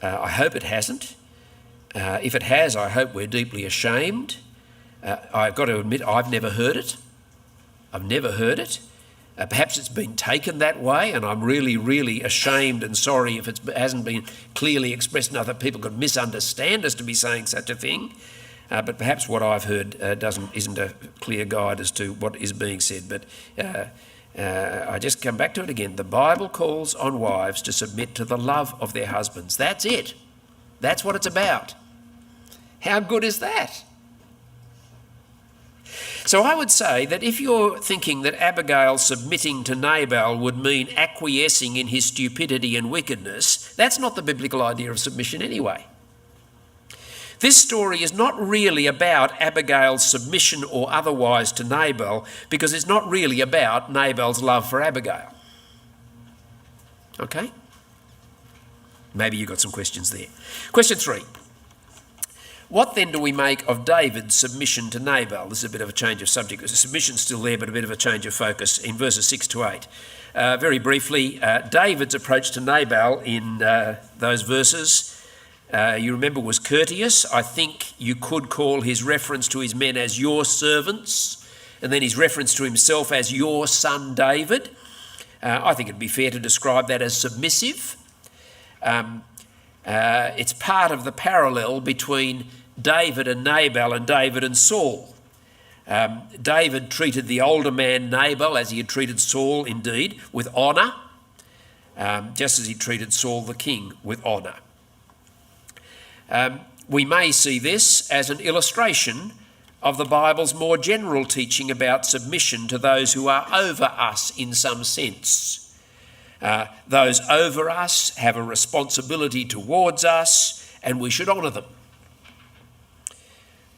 [SPEAKER 1] I hope it hasn't. If it has, I hope we're deeply ashamed. I've got to admit, I've never heard it. I've never heard it. Perhaps it's been taken that way, and I'm really, really ashamed and sorry if it hasn't been clearly expressed enough that people could misunderstand us to be saying such a thing. But perhaps what I've heard isn't a clear guide as to what is being said. But I just come back to it again. The Bible calls on wives to submit to the love of their husbands. That's it. That's what it's about. How good is that? So I would say that if you're thinking that Abigail submitting to Nabal would mean acquiescing in his stupidity and wickedness, that's not the biblical idea of submission anyway. This story is not really about Abigail's submission or otherwise to Nabal, because it's not really about Nabal's love for Abigail. Okay? Maybe you've got some questions there. Question 3. What then do we make of David's submission to Nabal? This is a bit of a change of subject. The submission's still there, but a bit of a change of focus in verses 6 to 8. Very briefly, David's approach to Nabal in those verses, you remember, was courteous. I think you could call his reference to his men as your servants, and then his reference to himself as your son David. I think it'd be fair to describe that as submissive. It's part of the parallel between David and Nabal and David and Saul. David treated the older man Nabal, as he had treated Saul indeed, with honour, just as he treated Saul the king with honour. We may see this as an illustration of the Bible's more general teaching about submission to those who are over us in some sense. Those over us have a responsibility towards us, and we should honour them.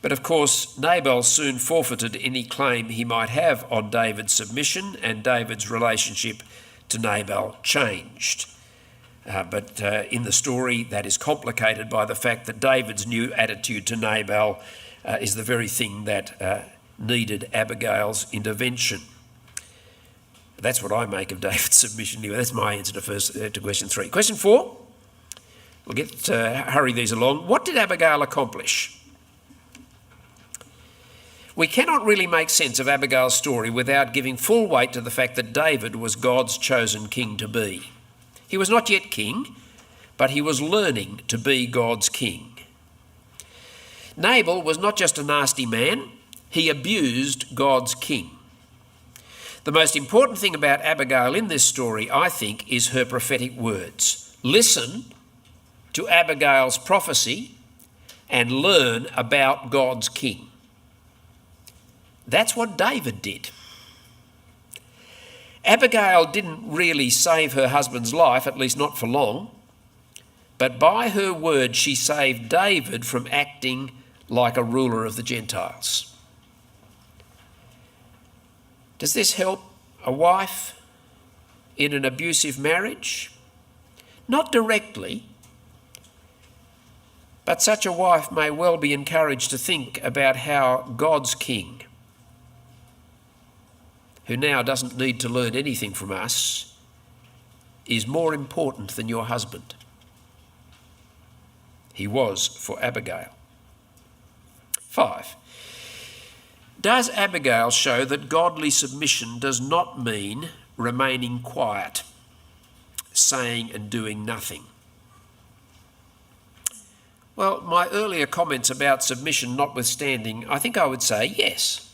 [SPEAKER 1] But of course, Nabal soon forfeited any claim he might have on David's submission, and David's relationship to Nabal changed. But in the story, that is complicated by the fact that David's new attitude to Nabal is the very thing that needed Abigail's intervention. That's what I make of David's submission. Anyway, that's my answer to question 3. Question 4. We'll hurry these along. What did Abigail accomplish? We cannot really make sense of Abigail's story without giving full weight to the fact that David was God's chosen king to be. He was not yet king, but he was learning to be God's king. Nabal was not just a nasty man, he abused God's king. The most important thing about Abigail in this story, I think, is her prophetic words. Listen to Abigail's prophecy and learn about God's king. That's what David did. Abigail didn't really save her husband's life, at least not for long, but by her word she saved David from acting like a ruler of the Gentiles. Does this help a wife in an abusive marriage? Not directly, but such a wife may well be encouraged to think about how God's king, who now doesn't need to learn anything from us, is more important than your husband. He was for Abigail. 5. Does Abigail show that godly submission does not mean remaining quiet, saying and doing nothing? Well, my earlier comments about submission notwithstanding, I think I would say yes.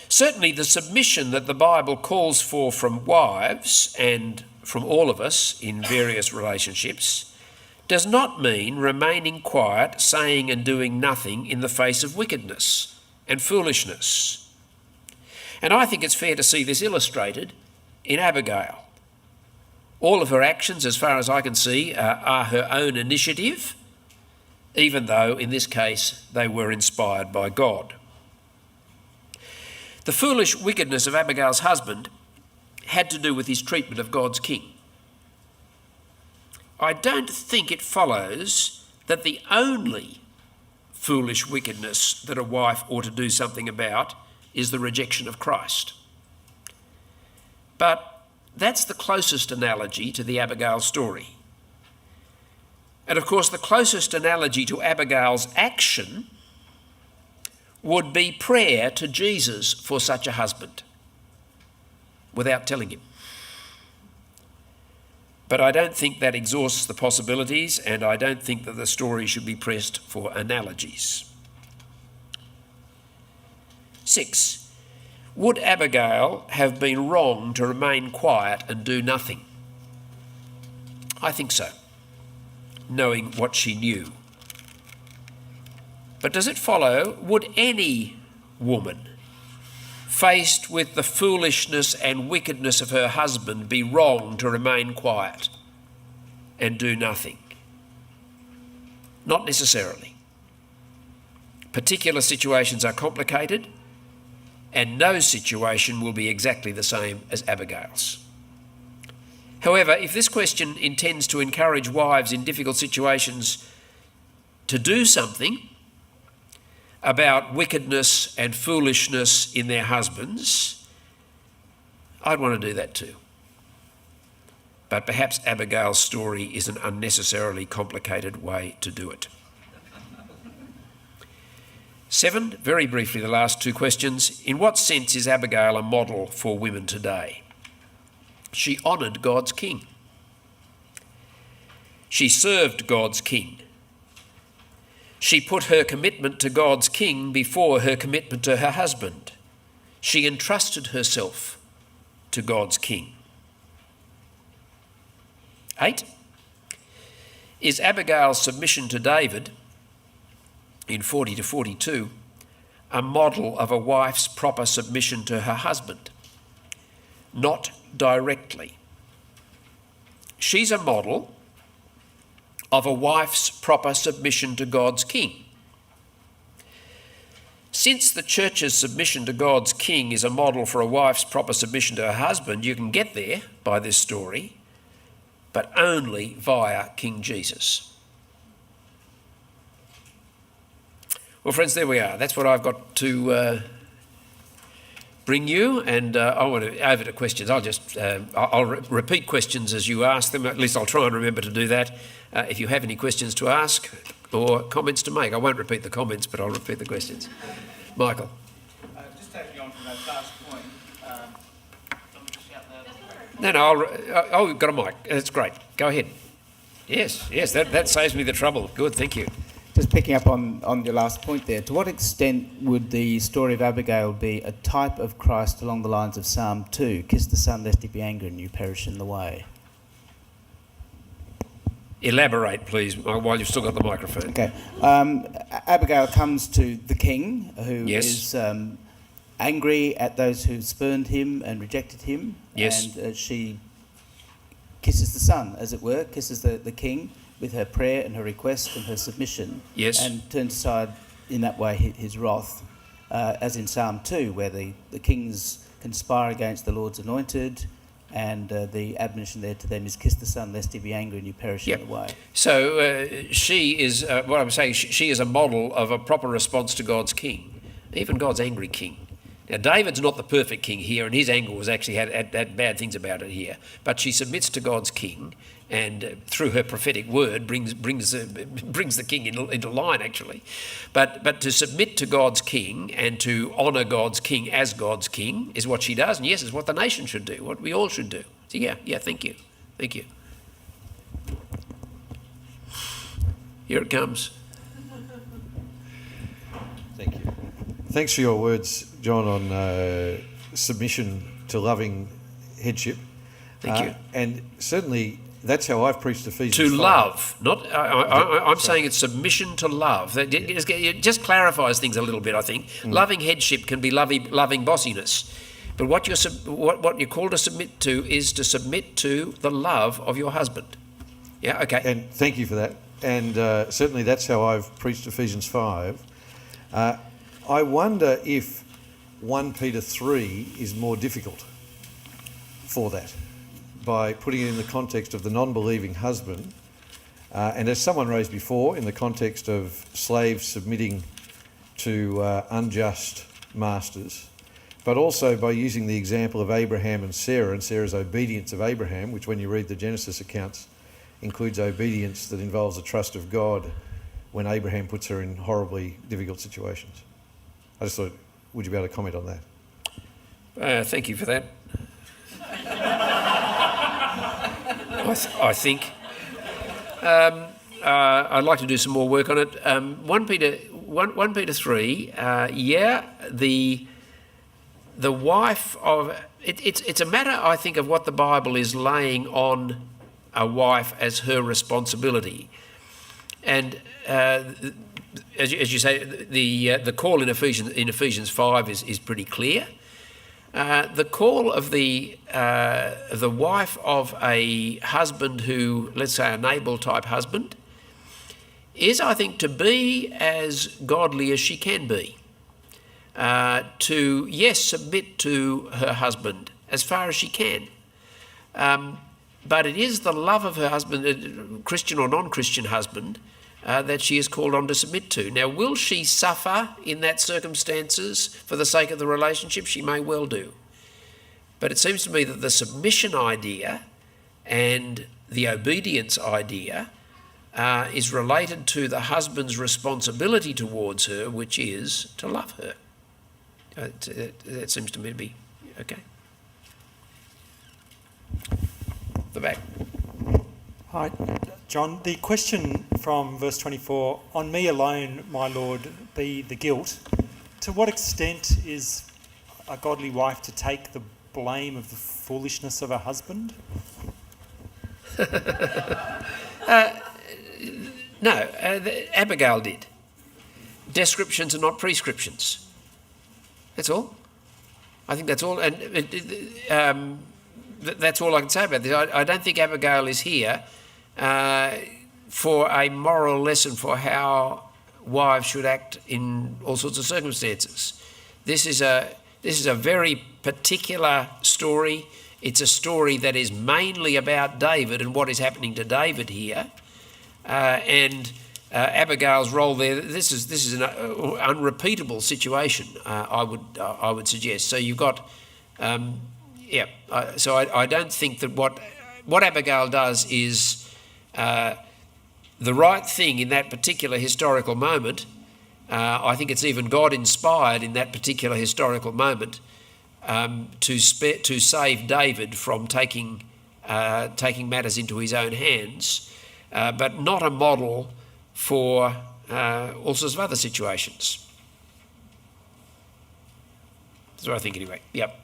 [SPEAKER 1] Certainly the submission that the Bible calls for from wives and from all of us in various relationships does not mean remaining quiet, saying and doing nothing in the face of wickedness and foolishness. And I think it's fair to see this illustrated in Abigail. All of her actions, as far as I can see, are her own initiative, even though in this case they were inspired by God. The foolish wickedness of Abigail's husband had to do with his treatment of God's king. I don't think it follows that the only foolish wickedness that a wife ought to do something about is the rejection of Christ. But that's the closest analogy to the Abigail story. And of course, the closest analogy to Abigail's action would be prayer to Jesus for such a husband, without telling him. But I don't think that exhausts the possibilities, and I don't think that the story should be pressed for analogies. 6. Would Abigail have been wrong to remain quiet and do nothing? I think so, knowing what she knew. But does it follow, would any woman faced with the foolishness and wickedness of her husband be wrong to remain quiet and do nothing? Not necessarily. Particular situations are complicated, and no situation will be exactly the same as Abigail's. However, if this question intends to encourage wives in difficult situations to do something about wickedness and foolishness in their husbands, I'd want to do that too. But perhaps Abigail's story is an unnecessarily complicated way to do it. 7, very briefly, the last 2 questions. In what sense is Abigail a model for women today? She honoured God's king. She served God's king. She put her commitment to God's king before her commitment to her husband. She entrusted herself to God's king. 8, is Abigail's submission to David in 40 to 42 a model of a wife's proper submission to her husband? Not directly. She's a model of a wife's proper submission to God's king. Since the church's submission to God's king is a model for a wife's proper submission to her husband, you can get there by this story, but only via King Jesus. Well, friends, there we are. That's what I've got to bring you, and I want to over to questions. I'll repeat questions as you ask them. At least I'll try and remember to do that. If you have any questions to ask or comments to make, I won't repeat the comments, but I'll repeat the questions. Michael.
[SPEAKER 2] Just taking on from that last point.
[SPEAKER 1] No, we've got a mic. That's great. Go ahead. Yes, that saves me the trouble. Good, thank you.
[SPEAKER 2] Just picking up on your last point there, to what extent would the story of Abigail be a type of Christ along the lines of Psalm 2, kiss the Son lest he be angry and you perish in the way?
[SPEAKER 1] Elaborate, please, while you've still got the microphone.
[SPEAKER 2] Okay. Abigail comes to the king, who
[SPEAKER 1] Yes.
[SPEAKER 2] is angry at those who spurned him and rejected him.
[SPEAKER 1] Yes.
[SPEAKER 2] And she kisses the Son, as it were, kisses the king with her prayer and her request and her submission.
[SPEAKER 1] Yes.
[SPEAKER 2] And turns aside in that way his wrath, as in Psalm 2, where the kings conspire against the Lord's anointed, and the admonition there to them is kiss the Son lest he be angry and you perish in the way.
[SPEAKER 1] So she is, what I'm saying, she is a model of a proper response to God's king, even God's angry king. Now, David's not the perfect king here, and his anger was actually had bad things about it here. But she submits to God's king, and through her prophetic word brings the king into line, actually. But to submit to God's king and to honour God's king as God's king is what she does, and yes, it's what the nation should do, what we all should do. So yeah, thank you. Here it comes.
[SPEAKER 3] Thank you. Thanks for your words, John, on submission to loving headship.
[SPEAKER 1] Thank you.
[SPEAKER 3] And certainly that's how I've preached Ephesians 5.
[SPEAKER 1] To love, not. I'm saying it's submission to love. It just clarifies things a little bit, I think. Loving headship can be loving bossiness, but what you're called to submit to is to submit to the love of your husband. Yeah. Okay.
[SPEAKER 3] And thank you for that. And certainly that's how I've preached Ephesians 5. I wonder if 1 Peter 3 is more difficult for that, by putting it in the context of the non-believing husband, and as someone raised before, in the context of slaves submitting to unjust masters, but also by using the example of Abraham and Sarah's obedience of Abraham, which when you read the Genesis accounts includes obedience that involves the trust of God when Abraham puts her in horribly difficult situations. I just thought, would you be able to comment on that?
[SPEAKER 1] Thank you for that. I think I'd like to do some more work on it. 1 Peter 3. The wife of it's a matter, I think, of what the Bible is laying on a wife as her responsibility, and as you say, the call in Ephesians 5 is pretty clear. The call of the wife of a husband who, let's say, a Nabal type husband, is, I think, to be as godly as she can be. To, yes, submit to her husband as far as she can. But it is the love of her husband, Christian or non-Christian husband, that she is called on to submit to. Now, will she suffer in that circumstances for the sake of the relationship? She may well do. But it seems to me that the submission idea and the obedience idea is related to the husband's responsibility towards her, which is to love her. That seems to me to be okay. The back.
[SPEAKER 4] Hi, John. The question from verse 24, on me alone, my Lord, be the guilt. To what extent is a godly wife to take the blame of the foolishness of her husband?
[SPEAKER 1] No, Abigail did. Descriptions are not prescriptions. That's all. I think that's all. And that's all I can say about this. I don't think Abigail is here for a moral lesson for how wives should act in all sorts of circumstances. This is a very particular story. It's a story that is mainly about David and what is happening to David here, and Abigail's role there. This is an unrepeatable situation. I would suggest. So you've got. So I don't think that what Abigail does is the right thing in that particular historical moment. I think it's even God-inspired in that particular historical moment to save David from taking matters into his own hands, but not a model for all sorts of other situations. That's what I think anyway. Yep.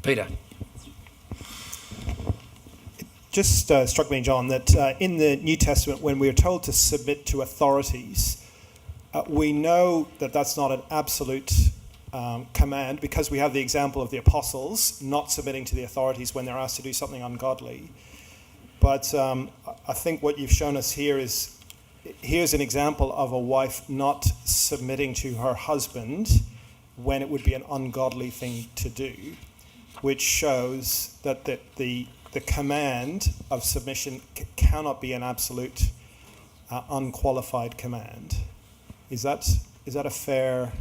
[SPEAKER 1] Peter.
[SPEAKER 5] It just struck me, John, that in the New Testament, when we are told to submit to authorities, we know that that's not an absolute command, because we have the example of the apostles not submitting to the authorities when they're asked to do something ungodly. But I think what you've shown us here is, here's an example of a wife not submitting to her husband when it would be an ungodly thing to do, which shows that the command of submission cannot be an absolute, unqualified command. Is that a fair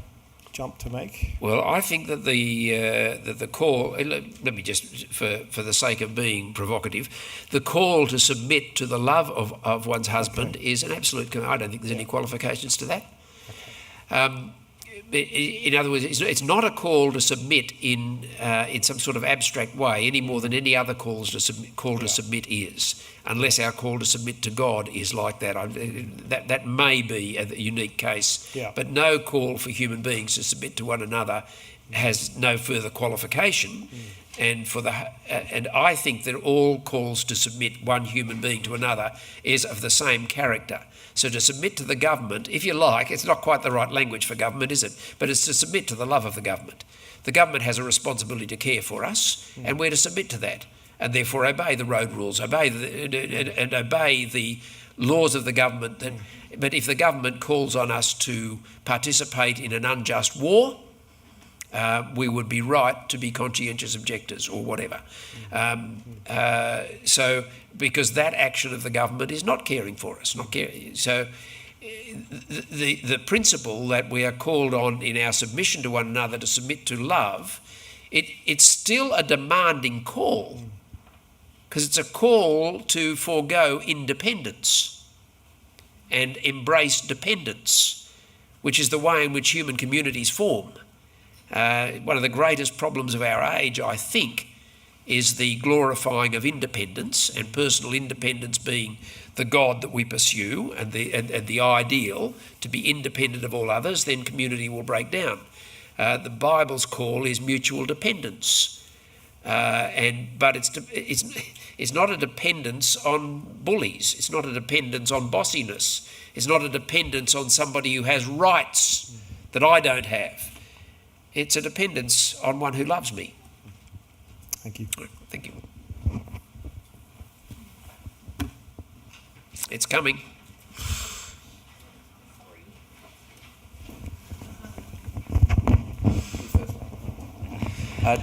[SPEAKER 5] jump to make?
[SPEAKER 1] Well, I think that the call. Let me just, for the sake of being provocative, the call to submit to the love of one's husband is an absolute command. I don't think there's any qualifications to that. Okay. In other words, it's not a call to submit in some sort of abstract way any more than any other call to submit is, unless our call to submit to God is like that. That may be a unique case, but no call for human beings to submit to one another has no further qualification. And I think that all calls to submit one human being to another is of the same character. So to submit to the government, if you like, it's not quite the right language for government, is it? But it's to submit to the love of the government. The government has a responsibility to care for us, and we're to submit to that, and therefore obey the road rules, obey the laws of the government. But if the government calls on us to participate in an unjust war, we would be right to be conscientious objectors or whatever. So because that action of the government is not caring for us, So the principle that we are called on in our submission to one another to submit to love, it's still a demanding call, because it's a call to forego independence and embrace dependence, which is the way in which human communities form. One of the greatest problems of our age, I think, is the glorifying of independence, and personal independence being the God that we pursue and the ideal, to be independent of all others. Then community will break down. The Bible's call is mutual dependence, but it's not a dependence on bullies. It's not a dependence on bossiness. It's not a dependence on somebody who has rights that I don't have. It's a dependence on one who loves me.
[SPEAKER 5] Thank you.
[SPEAKER 1] Thank you. It's coming.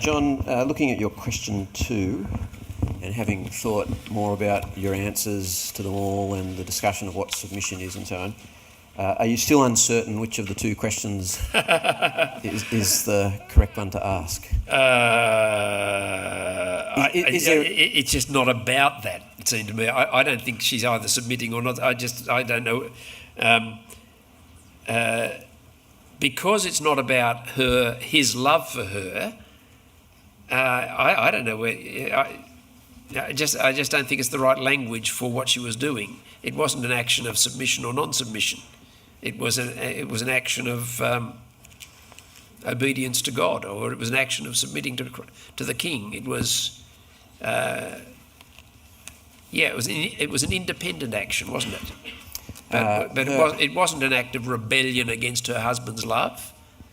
[SPEAKER 6] John, looking at your question 2 and having thought more about your answers to them all and the discussion of what submission is and so on, are you still uncertain which of the 2 questions is the correct one to ask?
[SPEAKER 1] It's just not about that, it seemed to me. I don't think she's either submitting or not. I don't know. Because it's not about his love for her, I don't know where. I just don't think it's the right language for what she was doing. It wasn't an action of submission or non-submission. It was an action of obedience to God, or it was an action of submitting to the king. It was, it was an independent action, wasn't it? But it wasn't an act of rebellion against her husband's love,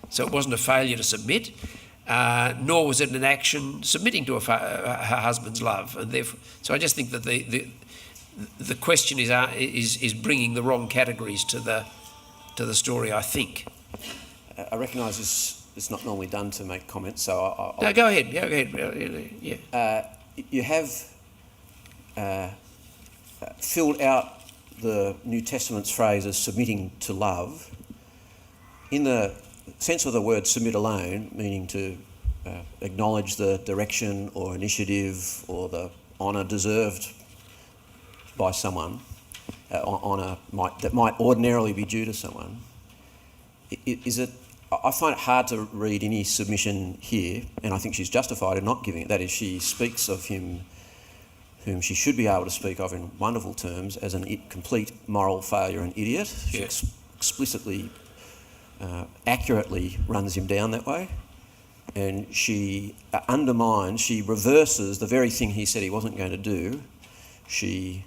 [SPEAKER 1] so it wasn't a failure to submit. Nor was it an action submitting to her husband's love, and therefore, so I just think that the question is bringing the wrong categories to the story. I think.
[SPEAKER 6] I recognise it's not normally done to make comments, so I'll
[SPEAKER 1] No, go ahead. Yeah.
[SPEAKER 6] You have filled out the New Testament's phrase as submitting to love in the sense of the word submit alone, meaning to acknowledge the direction or initiative or the honour deserved by someone, honour that might ordinarily be due to someone. I find it hard to read any submission here, and I think she's justified in not giving it. That is, she speaks of him whom she should be able to speak of in wonderful terms as a complete moral failure and idiot. She explicitly, accurately runs him down that way, and she undermines, she reverses the very thing he said he wasn't going to do. She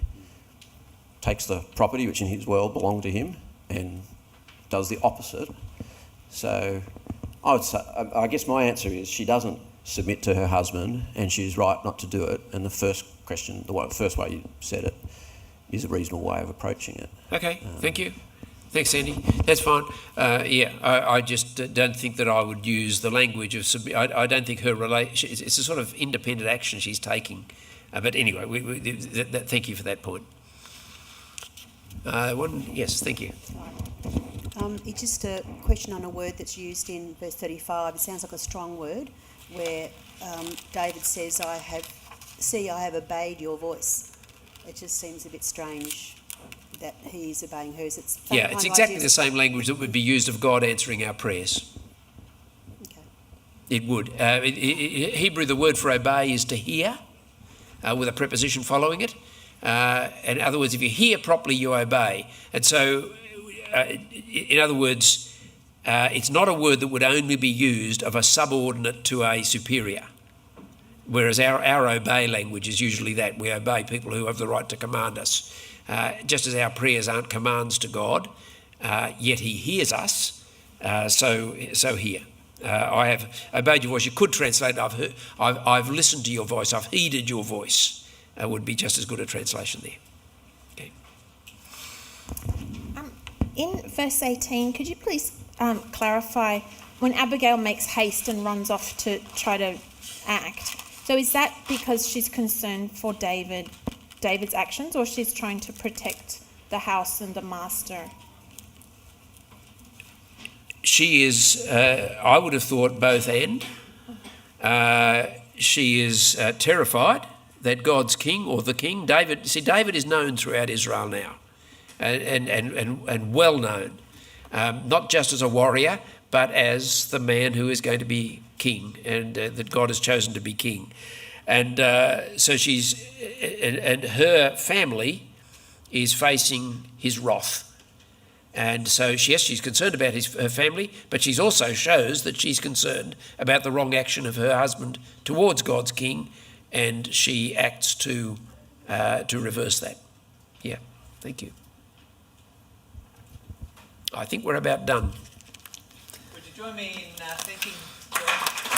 [SPEAKER 6] takes the property, which in his world belonged to him, and does the opposite. So I would say, I guess my answer is she doesn't submit to her husband, and she's right not to do it. And the first question, the first way you said it, is a reasonable way of approaching it.
[SPEAKER 1] Okay, thank you. Thanks, Andy. That's fine. I just don't think that I would use the language of submit. I don't think her relation. It's a sort of independent action she's taking. But anyway, thank you for that point. Yes, thank you.
[SPEAKER 7] It's just a question on a word that's used in verse 35. It sounds like a strong word, where David says, I have obeyed your voice. It just seems a bit strange that he is obeying hers. It's
[SPEAKER 1] exactly the same language that would be used of God answering our prayers.
[SPEAKER 7] Okay.
[SPEAKER 1] It would. In Hebrew, the word for obey is to hear, with a preposition following it. In other words, if you hear properly, you obey. And so, in other words, it's not a word that would only be used of a subordinate to a superior. Whereas our obey language is usually that. We obey people who have the right to command us. Just as our prayers aren't commands to God, yet he hears us, so here. I have obeyed your voice. You could translate, I've listened to your voice, I've heeded your voice, would be just as good a translation there. Okay.
[SPEAKER 8] In verse 18, could you please clarify when Abigail makes haste and runs off to try to act? So is that because she's concerned for David's actions, or she's trying to protect the house and the master?
[SPEAKER 1] She is, I would have thought, both and. She is terrified that God's king, or the king, David is known throughout Israel now, and well known, not just as a warrior, but as the man who is going to be king, and that God has chosen to be king. And so and her family is facing his wrath. And so, yes, she's concerned about her family, but she also shows that she's concerned about the wrong action of her husband towards God's king, and she acts to reverse that. Yeah, thank you. I think we're about done.
[SPEAKER 9] Would you join me in thanking John?